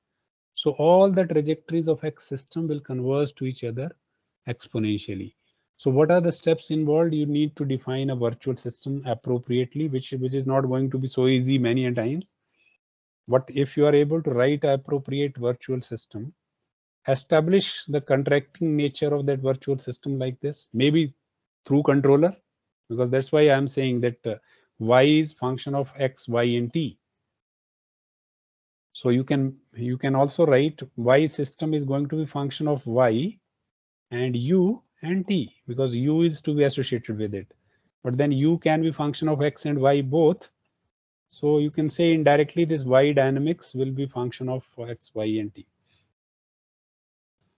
so all the trajectories of x system will converge to each other exponentially. So what are the steps involved? You need to define a virtual system appropriately, which is not going to be so easy many a times. But if you are able to write an appropriate virtual system, establish the contracting nature of that virtual system like this, maybe through controller, because that's why I'm saying that y is function of x, y, and t. So you can also write y system is going to be function of y and u and t, because u is to be associated with it. But then u can be function of x and y both. So you can say indirectly this y dynamics will be function of x, y, and t.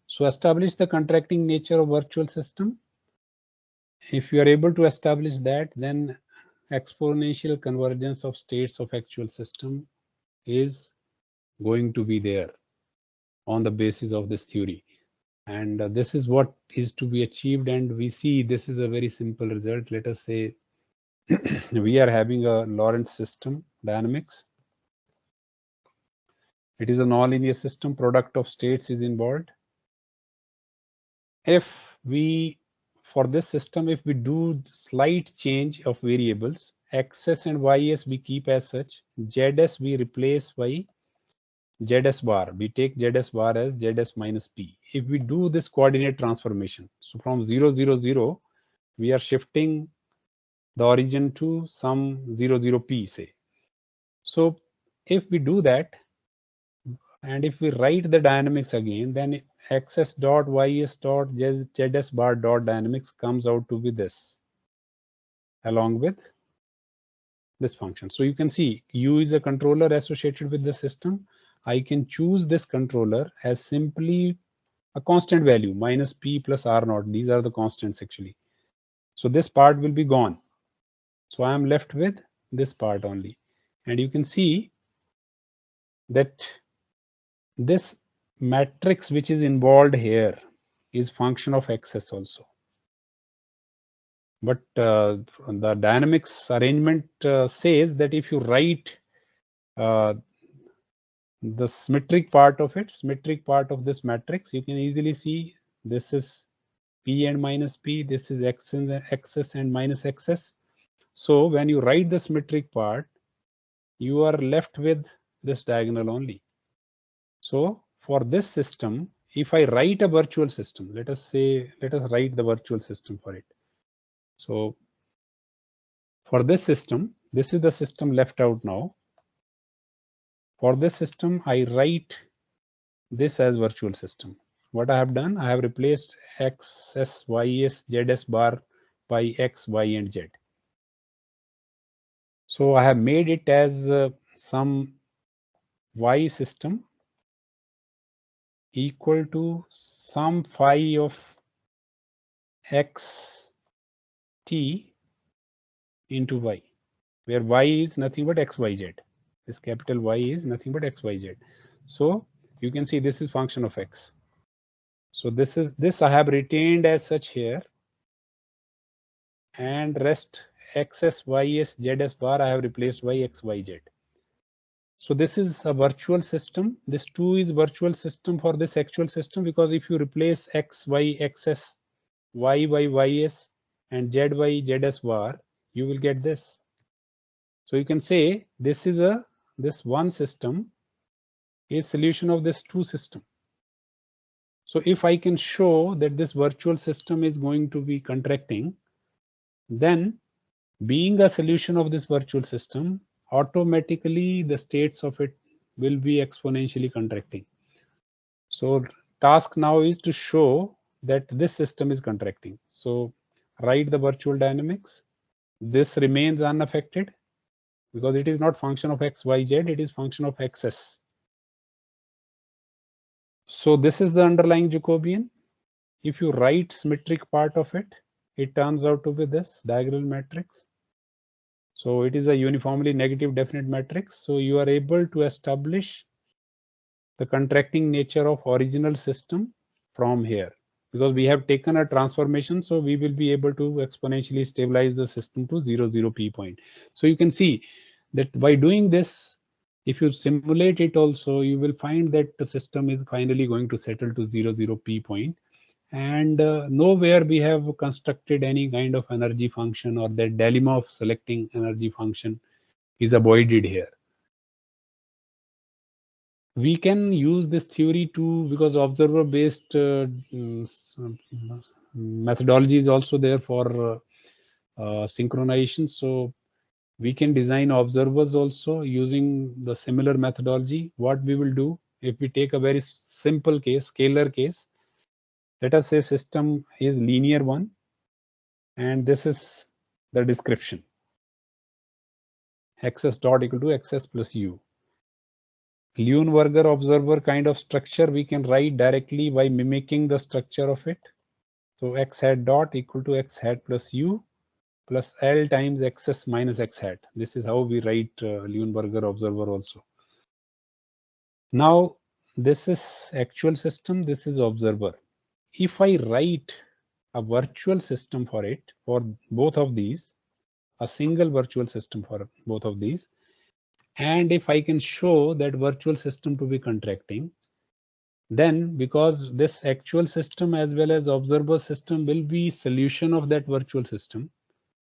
So establish the contracting nature of virtual system. If you are able to establish that, then exponential convergence of states of actual system is going to be there on the basis of this theory. And this is what is to be achieved. And we see this is a very simple result. Let us say we are having a Lorentz system dynamics. It is a nonlinear system, product of states is involved. If we, for this system, if we do slight change of variables, xs and ys we keep as such, zs we replace by zs bar. We take zs bar as zs minus p. If we do this coordinate transformation, so from 0, 0, 0, we are shifting the origin to some 0, 0 p, say. So if we do that, And if we write the dynamics again, then xs dot ys dot zs bar dot dynamics comes out to be this, along with this function. So you can see u is a controller associated with the system. I can choose this controller as simply a constant value, minus p plus r naught. These are the constants actually. So this part will be gone. So I am left with this part only. And you can see that this matrix which is involved here is function of xs also. But the dynamics arrangement says that if you write the symmetric part of it, symmetric part of this matrix, you can easily see this is p and minus p, this is x and xs and minus xs. So when you write the symmetric part, you are left with this diagonal only. So for this system, if I write a virtual system, let us write the virtual system for it. So for this system, this is the system left out now. For this system, I write this as virtual system. What I have done, I have replaced x, s, y, s, z, s bar by x, y, and z. So I have made it as some y system equal to some phi of x t into y, where y is nothing but x, y, z. This capital Y is nothing but x, y, z. So you can see this is function of x. So this I have retained as such here, and rest xs, ys, zs bar I have replaced by x, y, z. So this is a virtual system. This 2 is virtual system for this actual system, because if you replace x, y, xs, y, ys, and z, y, zs bar, you will get this. So you can say this one system is solution of this 2 system. So if I can show that this virtual system is going to be contracting, then being a solution of this virtual system, automatically the states of it will be exponentially contracting. So task now is to show that this system is contracting. So write the virtual dynamics. This remains unaffected because it is not function of x, y, z, it is function of xs. So this is the underlying Jacobian. If you write symmetric part of it, it turns out to be this diagonal matrix. So it is a uniformly negative definite matrix. So you are able to establish the contracting nature of original system from here, because we have taken a transformation. So we will be able to exponentially stabilize the system to 0, p point. So you can see that by doing this, if you simulate it also, you will find that the system is finally going to settle to 0, p point. And nowhere we have constructed any kind of energy function, or that dilemma of selecting energy function is avoided here. We can use this theory to, because observer based methodology is also there for synchronization. So we can design observers also using the similar methodology. What we will do, if we take a very simple case, scalar case, let us say system is linear one, and this is the description. Xs dot equal to xs plus u. Leuenberger observer kind of structure we can write directly by mimicking the structure of it. So x hat dot equal to x hat plus u plus L times xs minus x hat. This is how we write Leuenberger observer also. Now this is actual system, this is observer. If I write a virtual system for it, for both of these, a single virtual system for both of these, and if I can show that virtual system to be contracting, then because this actual system as well as observer system will be solution of that virtual system,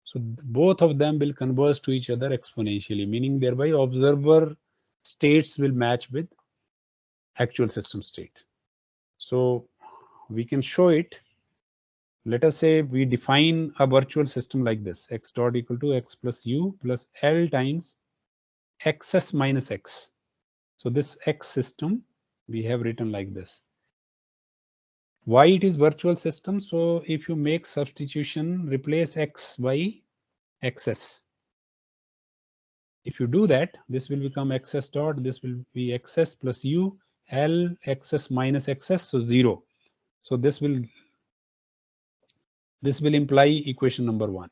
so both of them will converge to each other exponentially, meaning thereby observer states will match with actual system state. So we can show it. Let us say we define a virtual system like this: x dot equal to x plus u plus L times xs minus x. So this x system we have written like this. Why it is virtual system? So if you make substitution, replace x by xs. If you do that, this will become xs dot, this will be xs plus u, L xs minus xs, so 0. So this will imply equation number 1.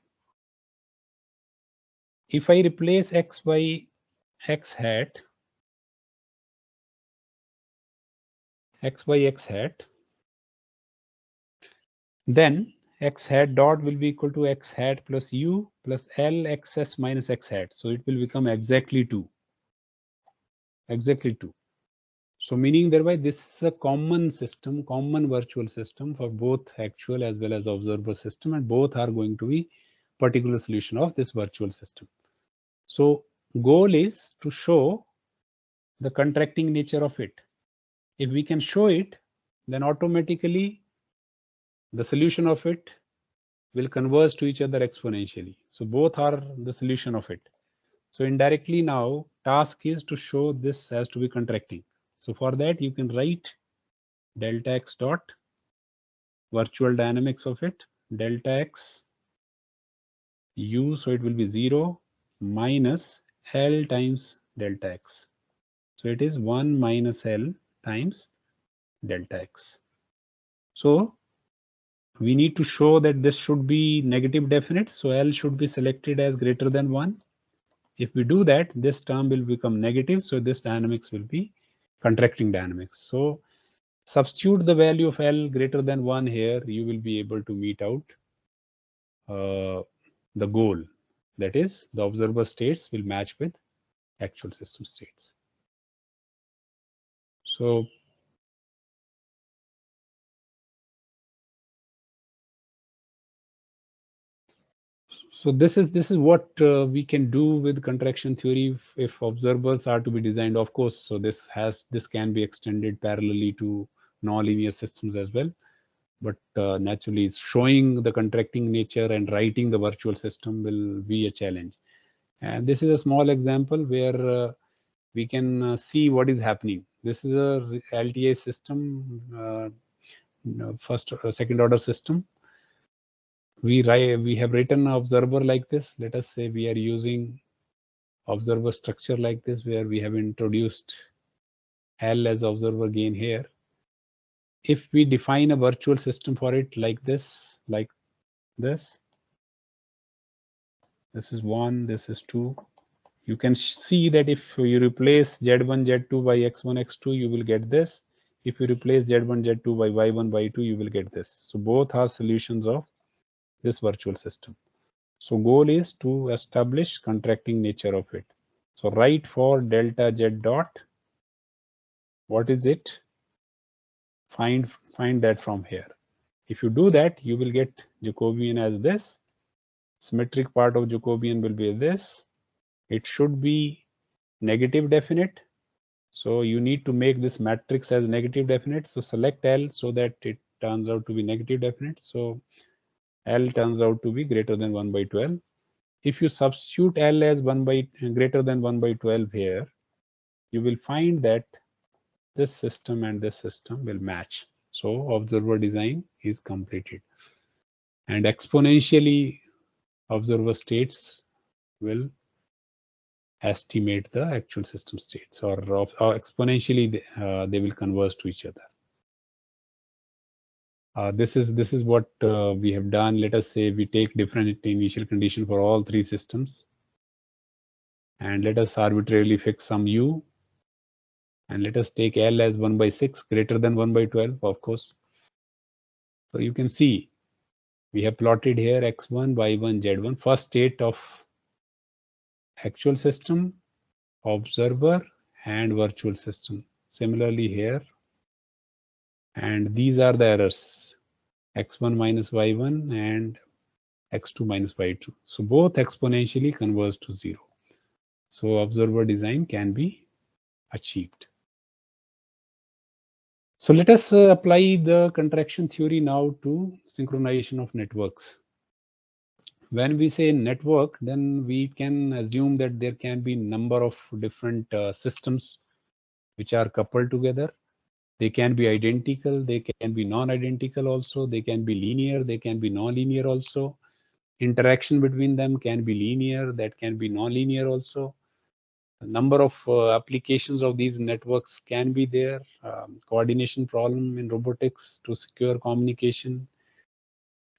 If I replace x by x hat, then x hat dot will be equal to x hat plus u plus L xs minus x hat. So it will become exactly 2. Exactly 2. So meaning thereby this is a common system, common virtual system for both actual as well as observer system, and both are going to be particular solution of this virtual system. So goal is to show the contracting nature of it. If we can show it, then automatically the solution of it will converge to each other exponentially. So both are the solution of it. So indirectly now task is to show this as to be contracting. So for that you can write delta x dot virtual dynamics of it, delta x u, so it will be 0 minus L times delta x. So it is 1 minus L times delta x. So we need to show that this should be negative definite. So L should be selected as greater than 1. If we do that, this term will become negative. So this dynamics will be contracting dynamics. So substitute the value of L greater than 1 here. You will be able to meet out the goal. That is, the observer states will match with actual system states. So this is what we can do with contraction theory if observers are to be designed, of course. So this can be extended parallelly to nonlinear systems as well. But naturally, showing the contracting nature and writing the virtual system will be a challenge. And this is a small example where we can see what is happening. This is a LTI system, first or second order system. We have written an observer like this. Let us say we are using observer structure like this, where we have introduced L as observer gain here. If we define a virtual system for it like this, this is 1, this is 2. You can see that if you replace Z1, Z2 by X1, X2, you will get this. If you replace Z1, Z2 by Y1, Y2, you will get this. So both are solutions of this virtual system. So goal is to establish contracting nature of it. So write for delta Z dot. What is it? Find that from here. If you do that, you will get Jacobian as this. Symmetric part of Jacobian will be this. It should be negative definite. So you need to make this matrix as negative definite. So select L so that it turns out to be negative definite. So L turns out to be greater than 1 by 12. If you substitute L as greater than 1 by 12 here, you will find that this system and this system will match. So observer design is completed. And exponentially, observer states will estimate the actual system states, or exponentially they will converge to each other. This is what we have done. Let us say we take different initial condition for all three systems, and let us arbitrarily fix some u, and let us take L as 1 by 6 greater than 1 by 12, of course. So you can see we have plotted here x1, y1, z1, first state of actual system, observer, and virtual system. Similarly here, and these are the errors, x1 minus y1 and x2 minus y2. So both exponentially converge to 0. So observer design can be achieved. So let us apply the contraction theory now to synchronization of networks. When we say network, then we can assume that there can be number of different systems which are coupled together. They can be identical, they can be non-identical also, they can be linear, they can be non-linear also. Interaction between them can be linear, that can be non-linear also. A number of applications of these networks can be there. Coordination problem in robotics to secure communication,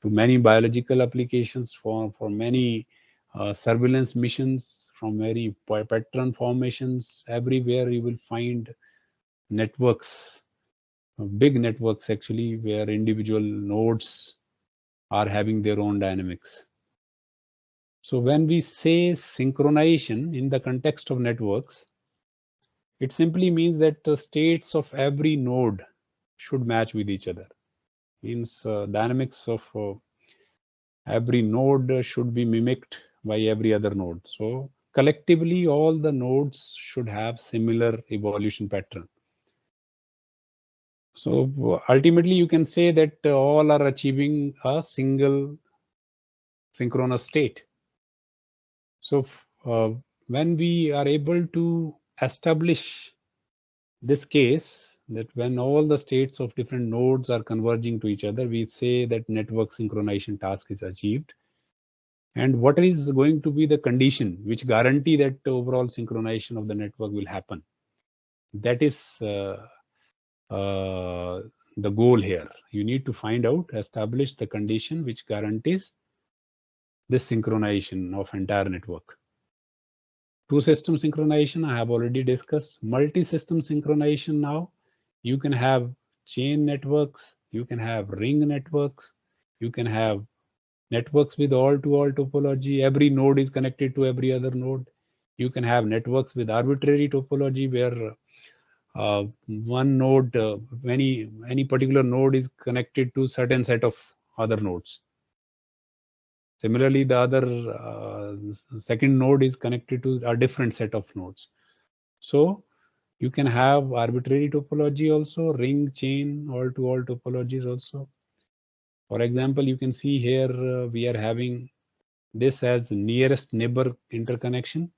to many biological applications, for many surveillance missions, from many pattern formations. Everywhere you will find networks, big networks actually, where individual nodes are having their own dynamics. So when we say synchronization in the context of networks, it simply means that the states of every node should match with each other. Means dynamics of every node should be mimicked by every other node. So collectively, all the nodes should have similar evolution pattern. So ultimately, you can say that all are achieving a single synchronous state. So when we are able to establish this case, that when all the states of different nodes are converging to each other, we say that network synchronization task is achieved. And what is going to be the condition which guarantee that overall synchronization of the network will happen? That is the goal here. You need to find out, establish the condition which guarantees this synchronization of entire network. Two system synchronization I have already discussed. Multi-system synchronization now, you can have chain networks, you can have ring networks, you can have networks with all-to-all topology. Every node is connected to every other node. You can have networks with arbitrary topology, where one node, any particular node is connected to certain set of other nodes. Similarly, the other second node is connected to a different set of nodes. So you can have arbitrary topology also, ring, chain, all-to-all topologies also. For example, you can see here we are having this as nearest neighbor interconnection.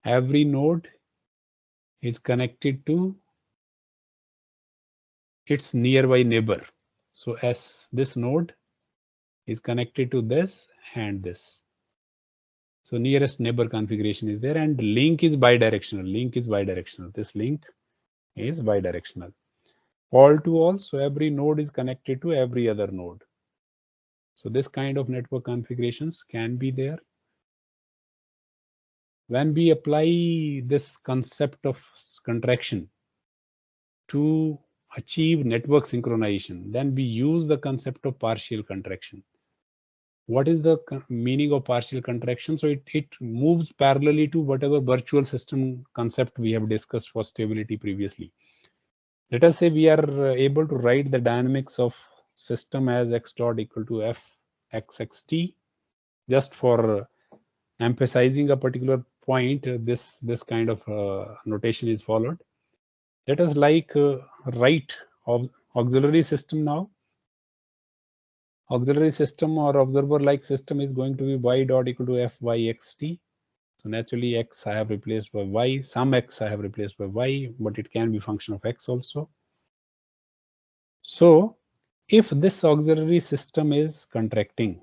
Every node is connected to its nearby neighbor. So as this node is connected to this and this. So nearest neighbor configuration is there, and link is bidirectional. Link is bidirectional. This link is bidirectional. All to all, so every node is connected to every other node. So this kind of network configurations can be there. When we apply this concept of contraction to achieve network synchronization, then we use the concept of partial contraction. What is the meaning of partial contraction? So it moves parallelly to whatever virtual system concept we have discussed for stability previously. Let us say we are able to write the dynamics of system as x dot equal to f xxt. Just for emphasizing a particular point, this kind of notation is followed. Let us write auxiliary system now. Auxiliary system or observer like system is going to be y dot equal to f y xt. So naturally x I have replaced by y, some x I have replaced by y, but it can be function of x also. So if this auxiliary system is contracting,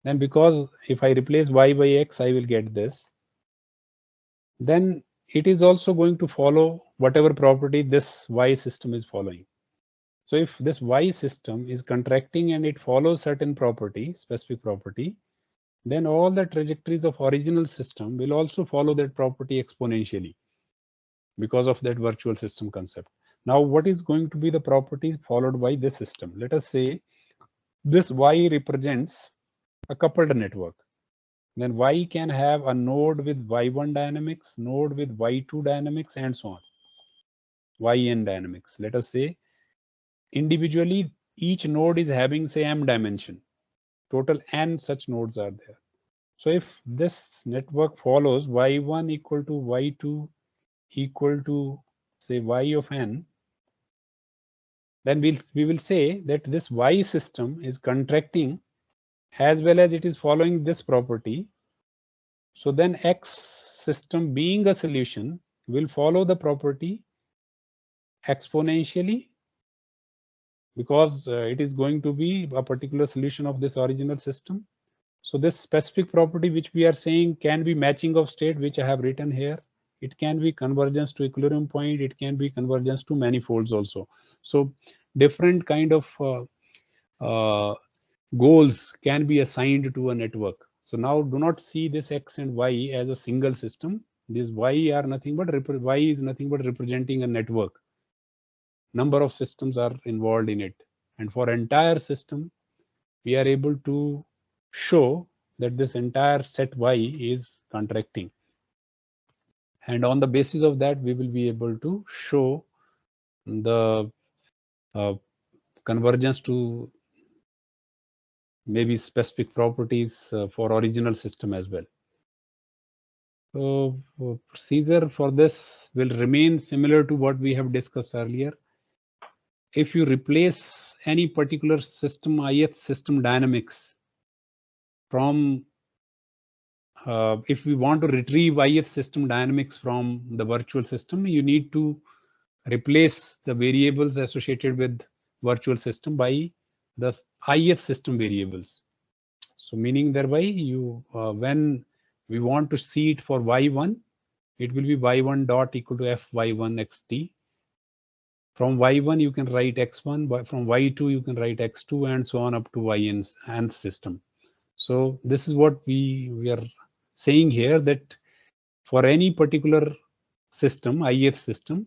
then because if I replace y by x, I will get this. Then it is also going to follow whatever property this y system is following. So if this y system is contracting and it follows certain property, specific property, then all the trajectories of original system will also follow that property exponentially because of that virtual system concept. Now, what is going to be the property followed by this system? Let us say this y represents a coupled network. Then y can have a node with y1 dynamics, node with y2 dynamics, and so on, yn dynamics. Let us say individually each node is having, say, m dimension. Total n such nodes are there. So if this network follows y1 equal to y2 equal to, say, y of n, then we will say that this y system is contracting as well as it is following this property. So then x system being a solution will follow the property exponentially, because it is going to be a particular solution of this original system. So this specific property which we are saying can be matching of state, which I have written here. It can be convergence to equilibrium point. It can be convergence to manifolds also. So different kind of goals can be assigned to a network. So now do not see this X and Y as a single system. This Y are nothing but Y is nothing but representing a network. Number of systems are involved in it. And for entire system, we are able to show that this entire set Y is contracting. And on the basis of that, we will be able to show the convergence to maybe specific properties for original system as well. So procedure for this will remain similar to what we have discussed earlier. If you replace any particular system, ith system dynamics from if we want to retrieve ith system dynamics from the virtual system, you need to replace the variables associated with virtual system by the ith system variables. So meaning thereby you when we want to see it for y1, it will be y1 dot equal to fy1 xt. From y1 you can write x1, but from y2 you can write x2, and so on up to nth system. So this is what we are saying here, that for any particular system, ith system,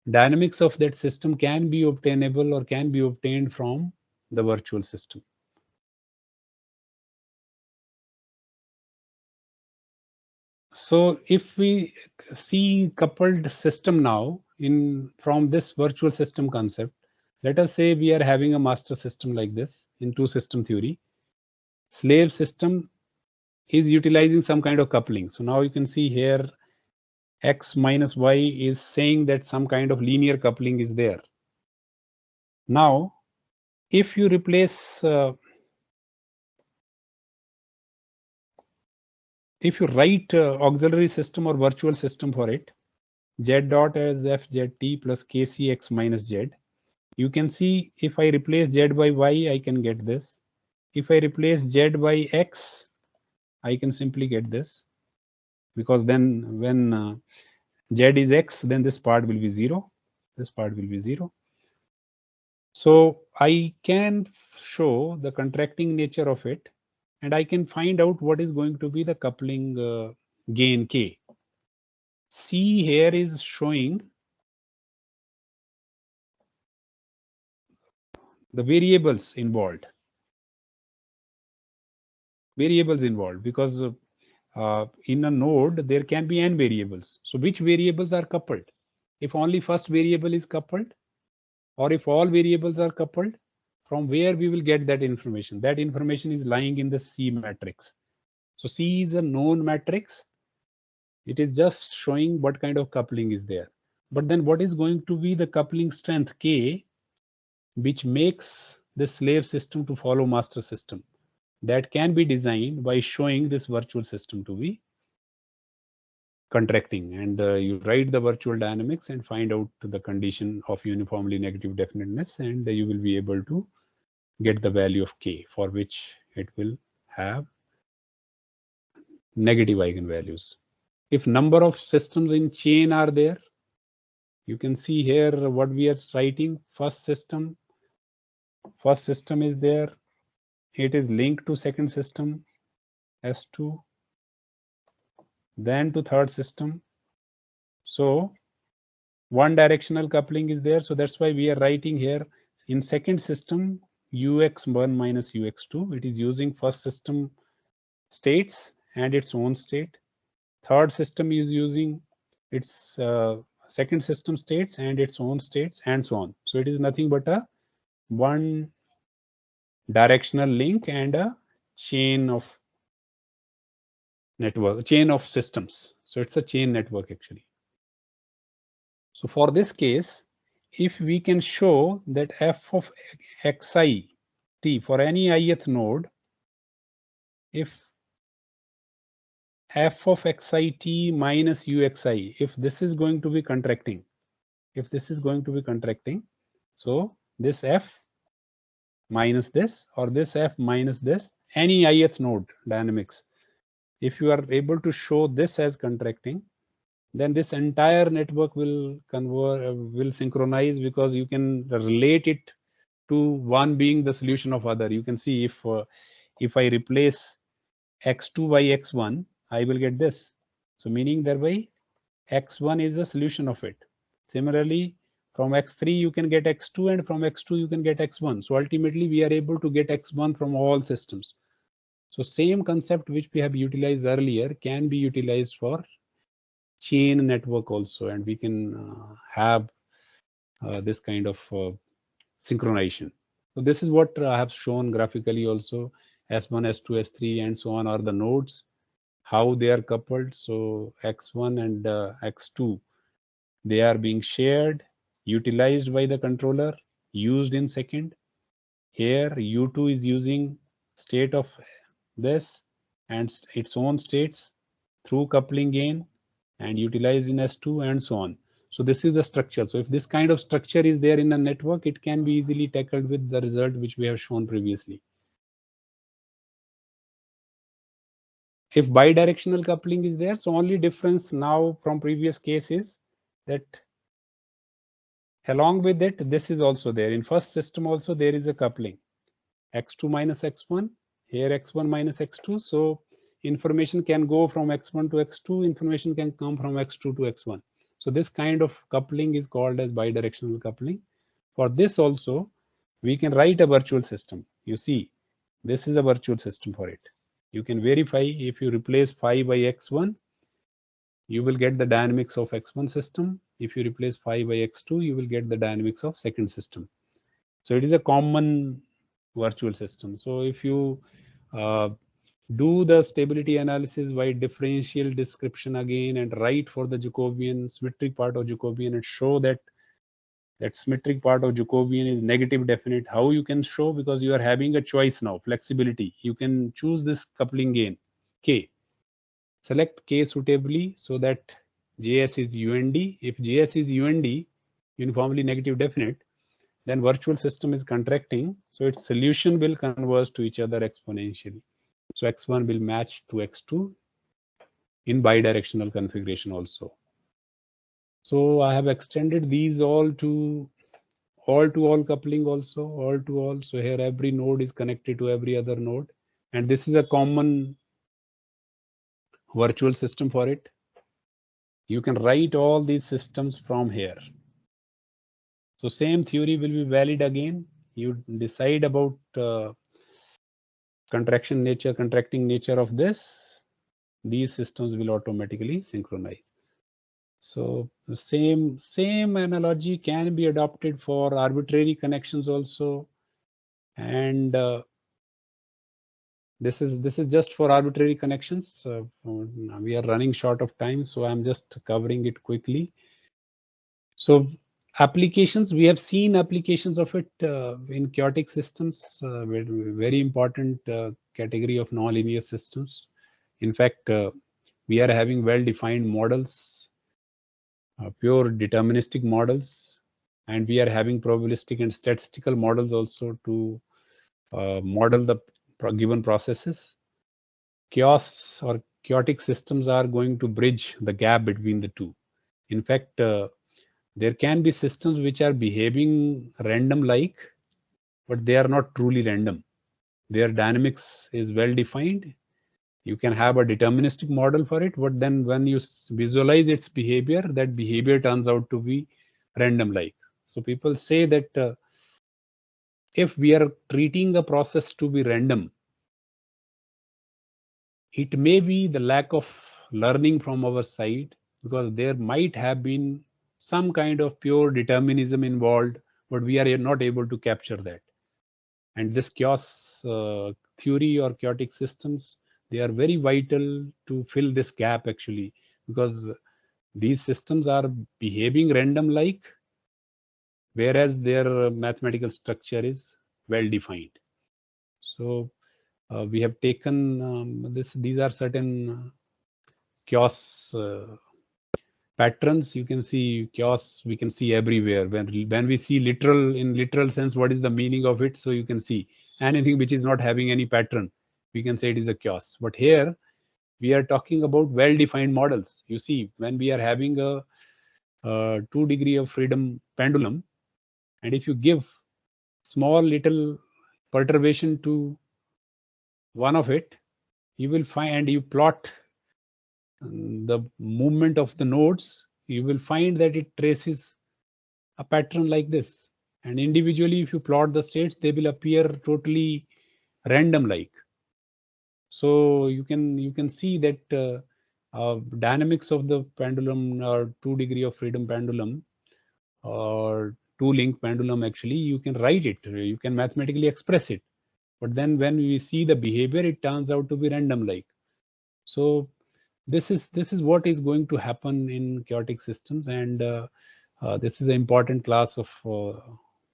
dynamics of that system can be obtainable or can be obtained from the virtual system. So if we see coupled system now from this virtual system concept, let us say we are having a master system like this in two system theory. Slave system is utilizing some kind of coupling. So now you can see here x minus y is saying that some kind of linear coupling is there. Now, if you replace, if you write auxiliary system or virtual system for it, z dot as f z t plus kc x minus z, you can see if I replace z by y, I can get this. If I replace z by x, I can simply get this, because then when z is x, then this part will be 0. This part will be 0. So I can show the contracting nature of it, and I can find out what is going to be the coupling gain k. C here is showing the variables involved. Variables involved, because in a node there can be n variables. So which variables are coupled? If only first variable is coupled, or if all variables are coupled, from where we will get that information? That information is lying in the C matrix. So C is a known matrix. It is just showing what kind of coupling is there. But then what is going to be the coupling strength K, which makes the slave system to follow master system? That can be designed by showing this virtual system to be contracting, and you write the virtual dynamics and find out the condition of uniformly negative definiteness, and you will be able to get the value of k, for which it will have negative eigenvalues. If number of systems in chain are there, you can see here what we are writing. First system is there. It is linked to second system S2, then to third system. So one directional coupling is there. So that's why we are writing here in second system ux1 minus ux2. It is using first system states and its own state. Third system is using its second system states and its own states, and so on. So it is nothing but a one directional link and a chain of network, chain of systems. So it's a chain network actually. So for this case, if we can show that f of xi t for any ith node, if f of xi t minus uxi, if this is going to be contracting, if this is going to be contracting, so this F minus this or this F minus this, any ith node dynamics, if you are able to show this as contracting, then this entire network will will synchronize, because you can relate it to one being the solution of other. You can see if I replace x2 by x1, I will get this. So meaning thereby x1 is the solution of it. Similarly, from x3 you can get x2, and from x2 you can get x1. So ultimately we are able to get x1 from all systems. So same concept which we have utilized earlier can be utilized for chain network also, and we can have this kind of synchronization. So this is what I have shown graphically also. S1, S2, S3 and so on are the nodes, how they are coupled. So X1 and X2, they are being shared, utilized by the controller, used in second. Here U2 is using state of this and its own states through coupling gain and utilized in S2 and so on. So this is the structure. So if this kind of structure is there in a network, it can be easily tackled with the result which we have shown previously. If bidirectional coupling is there, so only difference now from previous case is that along with it, this is also there. In first system also there is a coupling. X2 minus X1, here X1 minus X2. So information can go from X1 to X2, information can come from X2 to X1. So this kind of coupling is called as bidirectional coupling. For this also, we can write a virtual system. You see, this is a virtual system for it. You can verify if you replace phi by X1, you will get the dynamics of X1 system. If you replace phi by X2, you will get the dynamics of second system. So it is a common virtual system. So if you do the stability analysis by differential description again and write for the Jacobian symmetric part of Jacobian and show that that symmetric part of Jacobian is negative definite, how you can show? Because you are having a choice now, flexibility. You can choose this coupling gain K. Select K suitably so that JS is UND. If JS is UND, uniformly negative definite, then virtual system is contracting, so its solution will converge to each other exponentially. So X1 will match to X2 in bidirectional configuration also. So I have extended these all to all coupling also, all to all. So here every node is connected to every other node, and this is a common virtual system for it. You can write all these systems from here. So same theory will be valid again. You decide about contracting nature of this, these systems will automatically synchronize. So the same analogy can be adopted for arbitrary connections also, and this is just for arbitrary connections. We are running short of time, so I'm just covering it quickly. So applications, we have seen applications of it in chaotic systems, very important category of nonlinear systems. In fact, we are having well-defined models, pure deterministic models, and we are having probabilistic and statistical models also to model the given processes. Chaos or chaotic systems are going to bridge the gap between the two. In fact, there can be systems which are behaving random-like, but they are not truly random. Their dynamics is well defined. You can have a deterministic model for it, but then when you visualize its behavior, that behavior turns out to be random-like. So people say that if we are treating a process to be random, it may be the lack of learning from our side, because there might have been some kind of pure determinism involved, but we are not able to capture that. And this chaos theory or chaotic systems, they are very vital to fill this gap actually, because these systems are behaving random like, whereas their mathematical structure is well defined. So we have taken these are certain chaos patterns, you can see chaos, we can see everywhere. When we see literal, in literal sense, what is the meaning of it? So you can see anything which is not having any pattern, we can say it is a chaos. But here we are talking about well-defined models. You see, when we are having a 2 degree of freedom pendulum, and if you give small little perturbation to one of it, you will find, and you plot the movement of the nodes, you will find that it traces a pattern like this. And individually, if you plot the states, they will appear totally random like. So you can see that dynamics of the pendulum, or 2 degree of freedom pendulum, or 2-link pendulum, actually you can write it, you can mathematically express it. But then when we see the behavior, it turns out to be random like. So this is what is going to happen in chaotic systems, and this is an important class of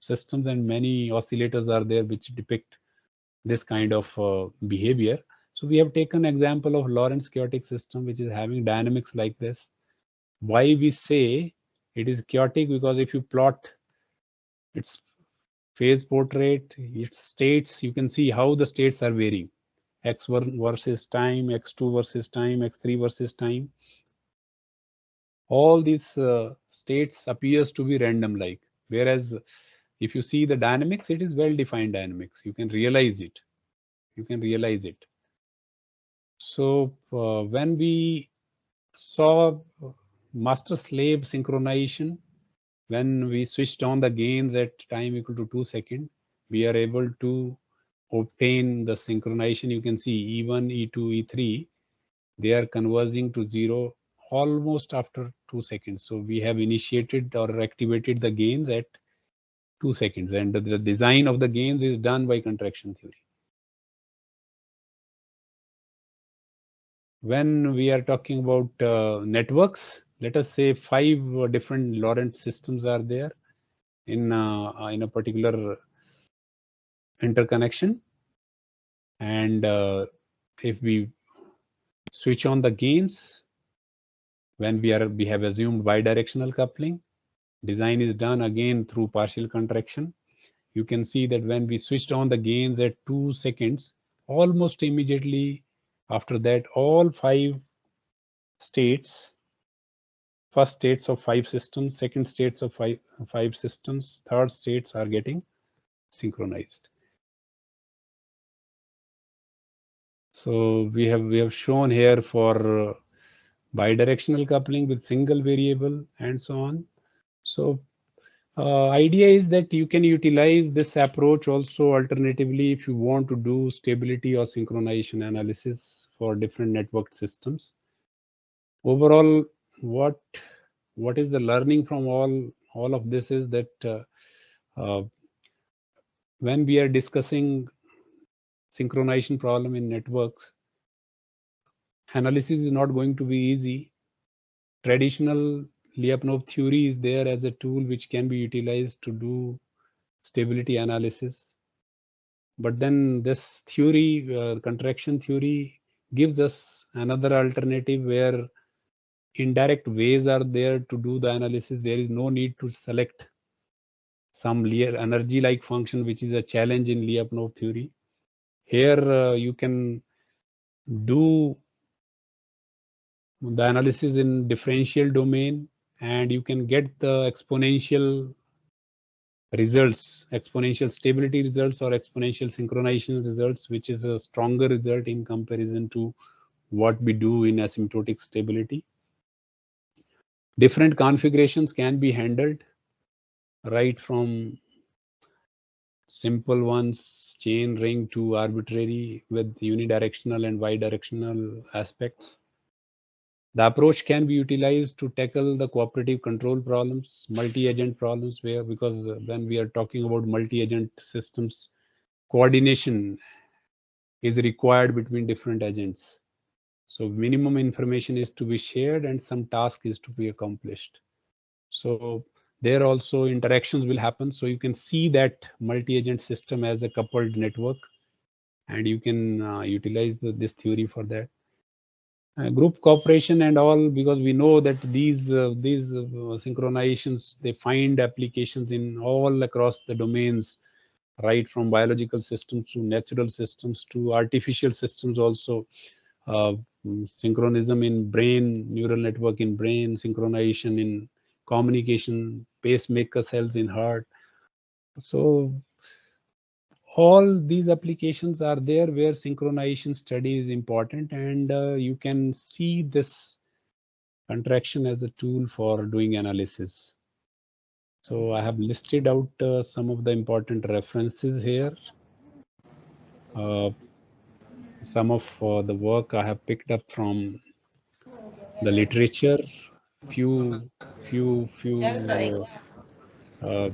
systems, and many oscillators are there which depict this kind of behavior. So we have taken example of Lorentz chaotic system, which is having dynamics like this. Why we say it is chaotic? Because if you plot its phase portrait, its states, you can see how the states are varying. X1 versus time, X2 versus time, X3 versus time. All these states appears to be random like. Whereas if you see the dynamics, it is well-defined dynamics. You can realize it. You can realize it. So when we saw master-slave synchronization, when we switched on the gains at time equal to 2 seconds, we are able to obtain the synchronization. You can see E1, E2, E3, they are converging to 0 almost after 2 seconds. So we have initiated or activated the gains at 2 seconds, and the design of the gains is done by contraction theory. When we are talking about networks, let us say 5 different Lorentz systems are there in a particular interconnection, and if we switch on the gains, when we have assumed bidirectional coupling, design is done again through partial contraction. You can see that when we switched on the gains at 2 seconds, almost immediately after that, all 5 states, first states of 5 systems, second states of five systems, third states are getting synchronized. So we have shown here for bidirectional coupling with single variable and so on. So idea is that you can utilize this approach also alternatively if you want to do stability or synchronization analysis for different networked systems. Overall, what is the learning from all of this is that when we are discussing synchronization problem in networks, analysis is not going to be easy. Traditional Lyapunov theory is there as a tool which can be utilized to do stability analysis. But then this theory, contraction theory, gives us another alternative where indirect ways are there to do the analysis. There is no need to select some energy-like function, which is a challenge in Lyapunov theory. Here you can do the analysis in differential domain, and you can get the exponential results, exponential stability results or exponential synchronization results, which is a stronger result in comparison to what we do in asymptotic stability. Different configurations can be handled, right from simple ones, chain ring, to arbitrary with unidirectional and bidirectional aspects. The approach can be utilized to tackle the cooperative control problems, multi-agent problems, because when we are talking about multi-agent systems, coordination is required between different agents. So minimum information is to be shared and some task is to be accomplished. So there also interactions will happen. So you can see that multi-agent system as a coupled network, and you can utilize this theory for that. group cooperation and all, because we know that these synchronizations, they find applications in all across the domains, right from biological systems to natural systems to artificial systems also. uh, Synchronism in brain, neural network in brain, synchronization in communication, pacemaker cells in heart. So all these applications are there where synchronization study is important, and you can see this contraction as a tool for doing analysis. So I have listed out some of the important references here. Some of the work I have picked up from the literature, few uh,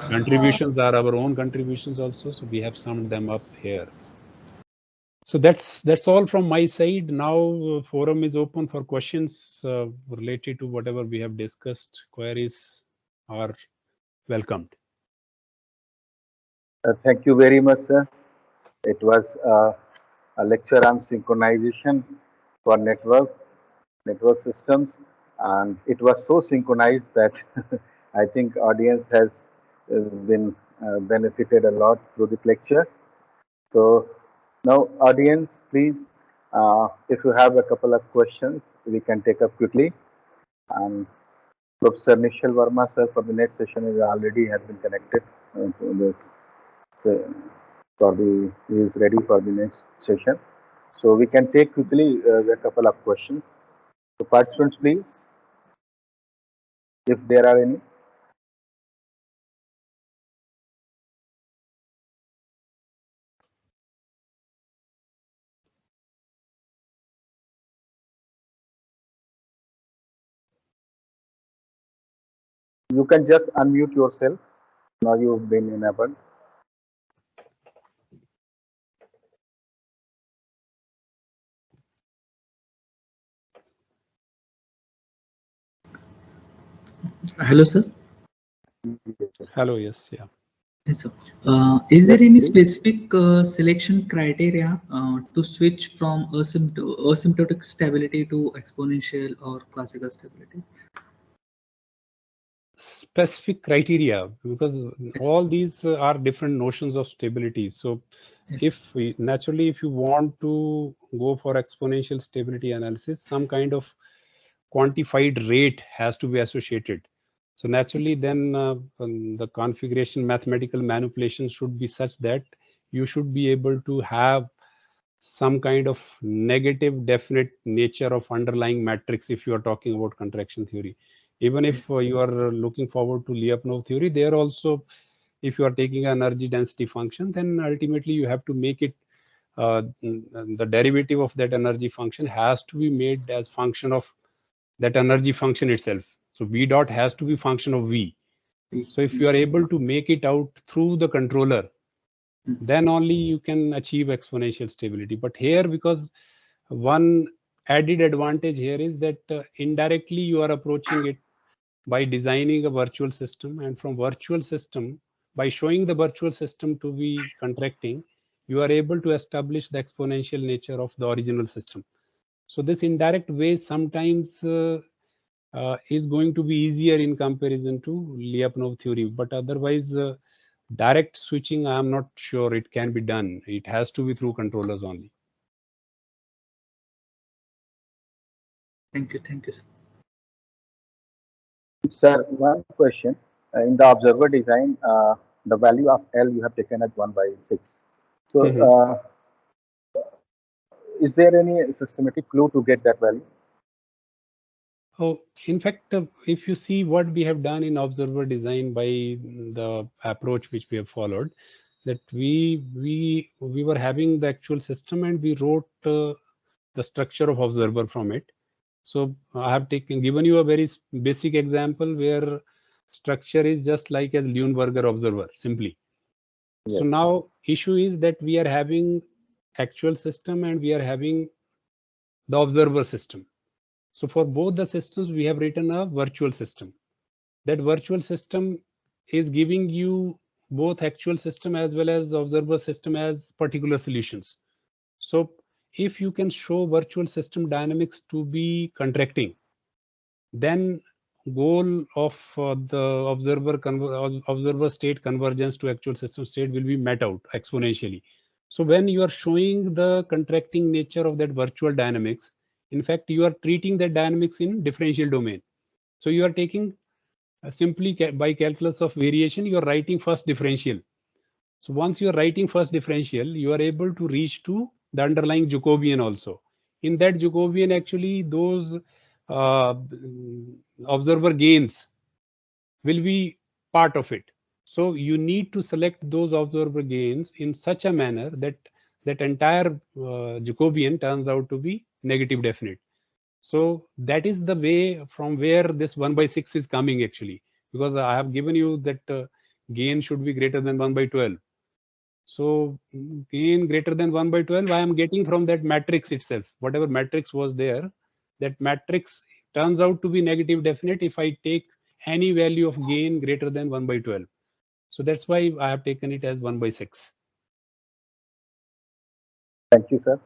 contributions are our own contributions also, so we have summed them up here. So that's all from my side. Now forum is open for questions related to whatever we have discussed. Queries are welcomed. Thank you very much, sir. It was a lecture on synchronization for network systems, and it was so synchronized that I think audience has been benefited a lot through this lecture. So now, audience, please, if you have a couple of questions, we can take up quickly. And Professor Nishal Verma, sir, for the next session is already has been connected to this. So he is ready for the next session. So we can take quickly a couple of questions. So participants, please, if there are any. You can just unmute yourself. Now you've been enabled. Hello, sir. Hello, yes, yeah. Yes, sir. Is there Yes, any please. specific selection criteria to switch from asymptotic stability to exponential or classical stability? Specific criteria, because Yes. all these are different notions of stability. So Yes. if we naturally, if you want to go for exponential stability analysis, some kind of quantified rate has to be associated. So naturally, then the configuration mathematical manipulation should be such that you should be able to have some kind of negative definite nature of underlying matrix if you are talking about contraction theory. Even if you are looking forward to Lyapunov theory, there also, if you are taking an energy density function, then ultimately you have to make it the derivative of that energy function has to be made as function of that energy function itself. So v dot has to be function of v. So if you are able to make it out through the controller, then only you can achieve exponential stability. But here, because one added advantage here is that indirectly you are approaching it by designing a virtual system, and from virtual system, by showing the virtual system to be contracting, you are able to establish the exponential nature of the original system. So this indirect way sometimes is going to be easier in comparison to Lyapunov theory, but otherwise direct switching, I am not sure it can be done. It has to be through controllers only. Thank you, sir. Sir, one question. In the observer design, the value of L you have taken as 1/6. So, is there any systematic clue to get that value? Oh, in fact, if you see what we have done in observer design by the approach which we have followed, that we were having the actual system and we wrote the structure of observer from it. So I have given you a very basic example where structure is just like as Leuenberger observer simply. Yes. So now issue is that we are having actual system and we are having the observer system. So for both the systems, we have written a virtual system. That virtual system is giving you both actual system as well as observer system as particular solutions. So if you can show virtual system dynamics to be contracting, then goal of the observer state convergence to actual system state will be met out exponentially. So when you are showing the contracting nature of that virtual dynamics, in fact, you are treating that dynamics in differential domain. So you are taking simply by calculus of variation, you are writing first differential. So once you are writing first differential, you are able to reach to the underlying Jacobian also. In that Jacobian, actually, those uh, observer gains will be part of it. So you need to select those observer gains in such a manner that that entire Jacobian turns out to be negative definite. So that is the way from where this 1/6 is coming actually, because I have given you that gain should be greater than 1/12. So gain greater than 1/12, I am getting from that matrix itself. Whatever matrix was there, that matrix turns out to be negative definite if I take any value of gain greater than 1/12. So that's why I have taken it as 1/6. Thank you, sir.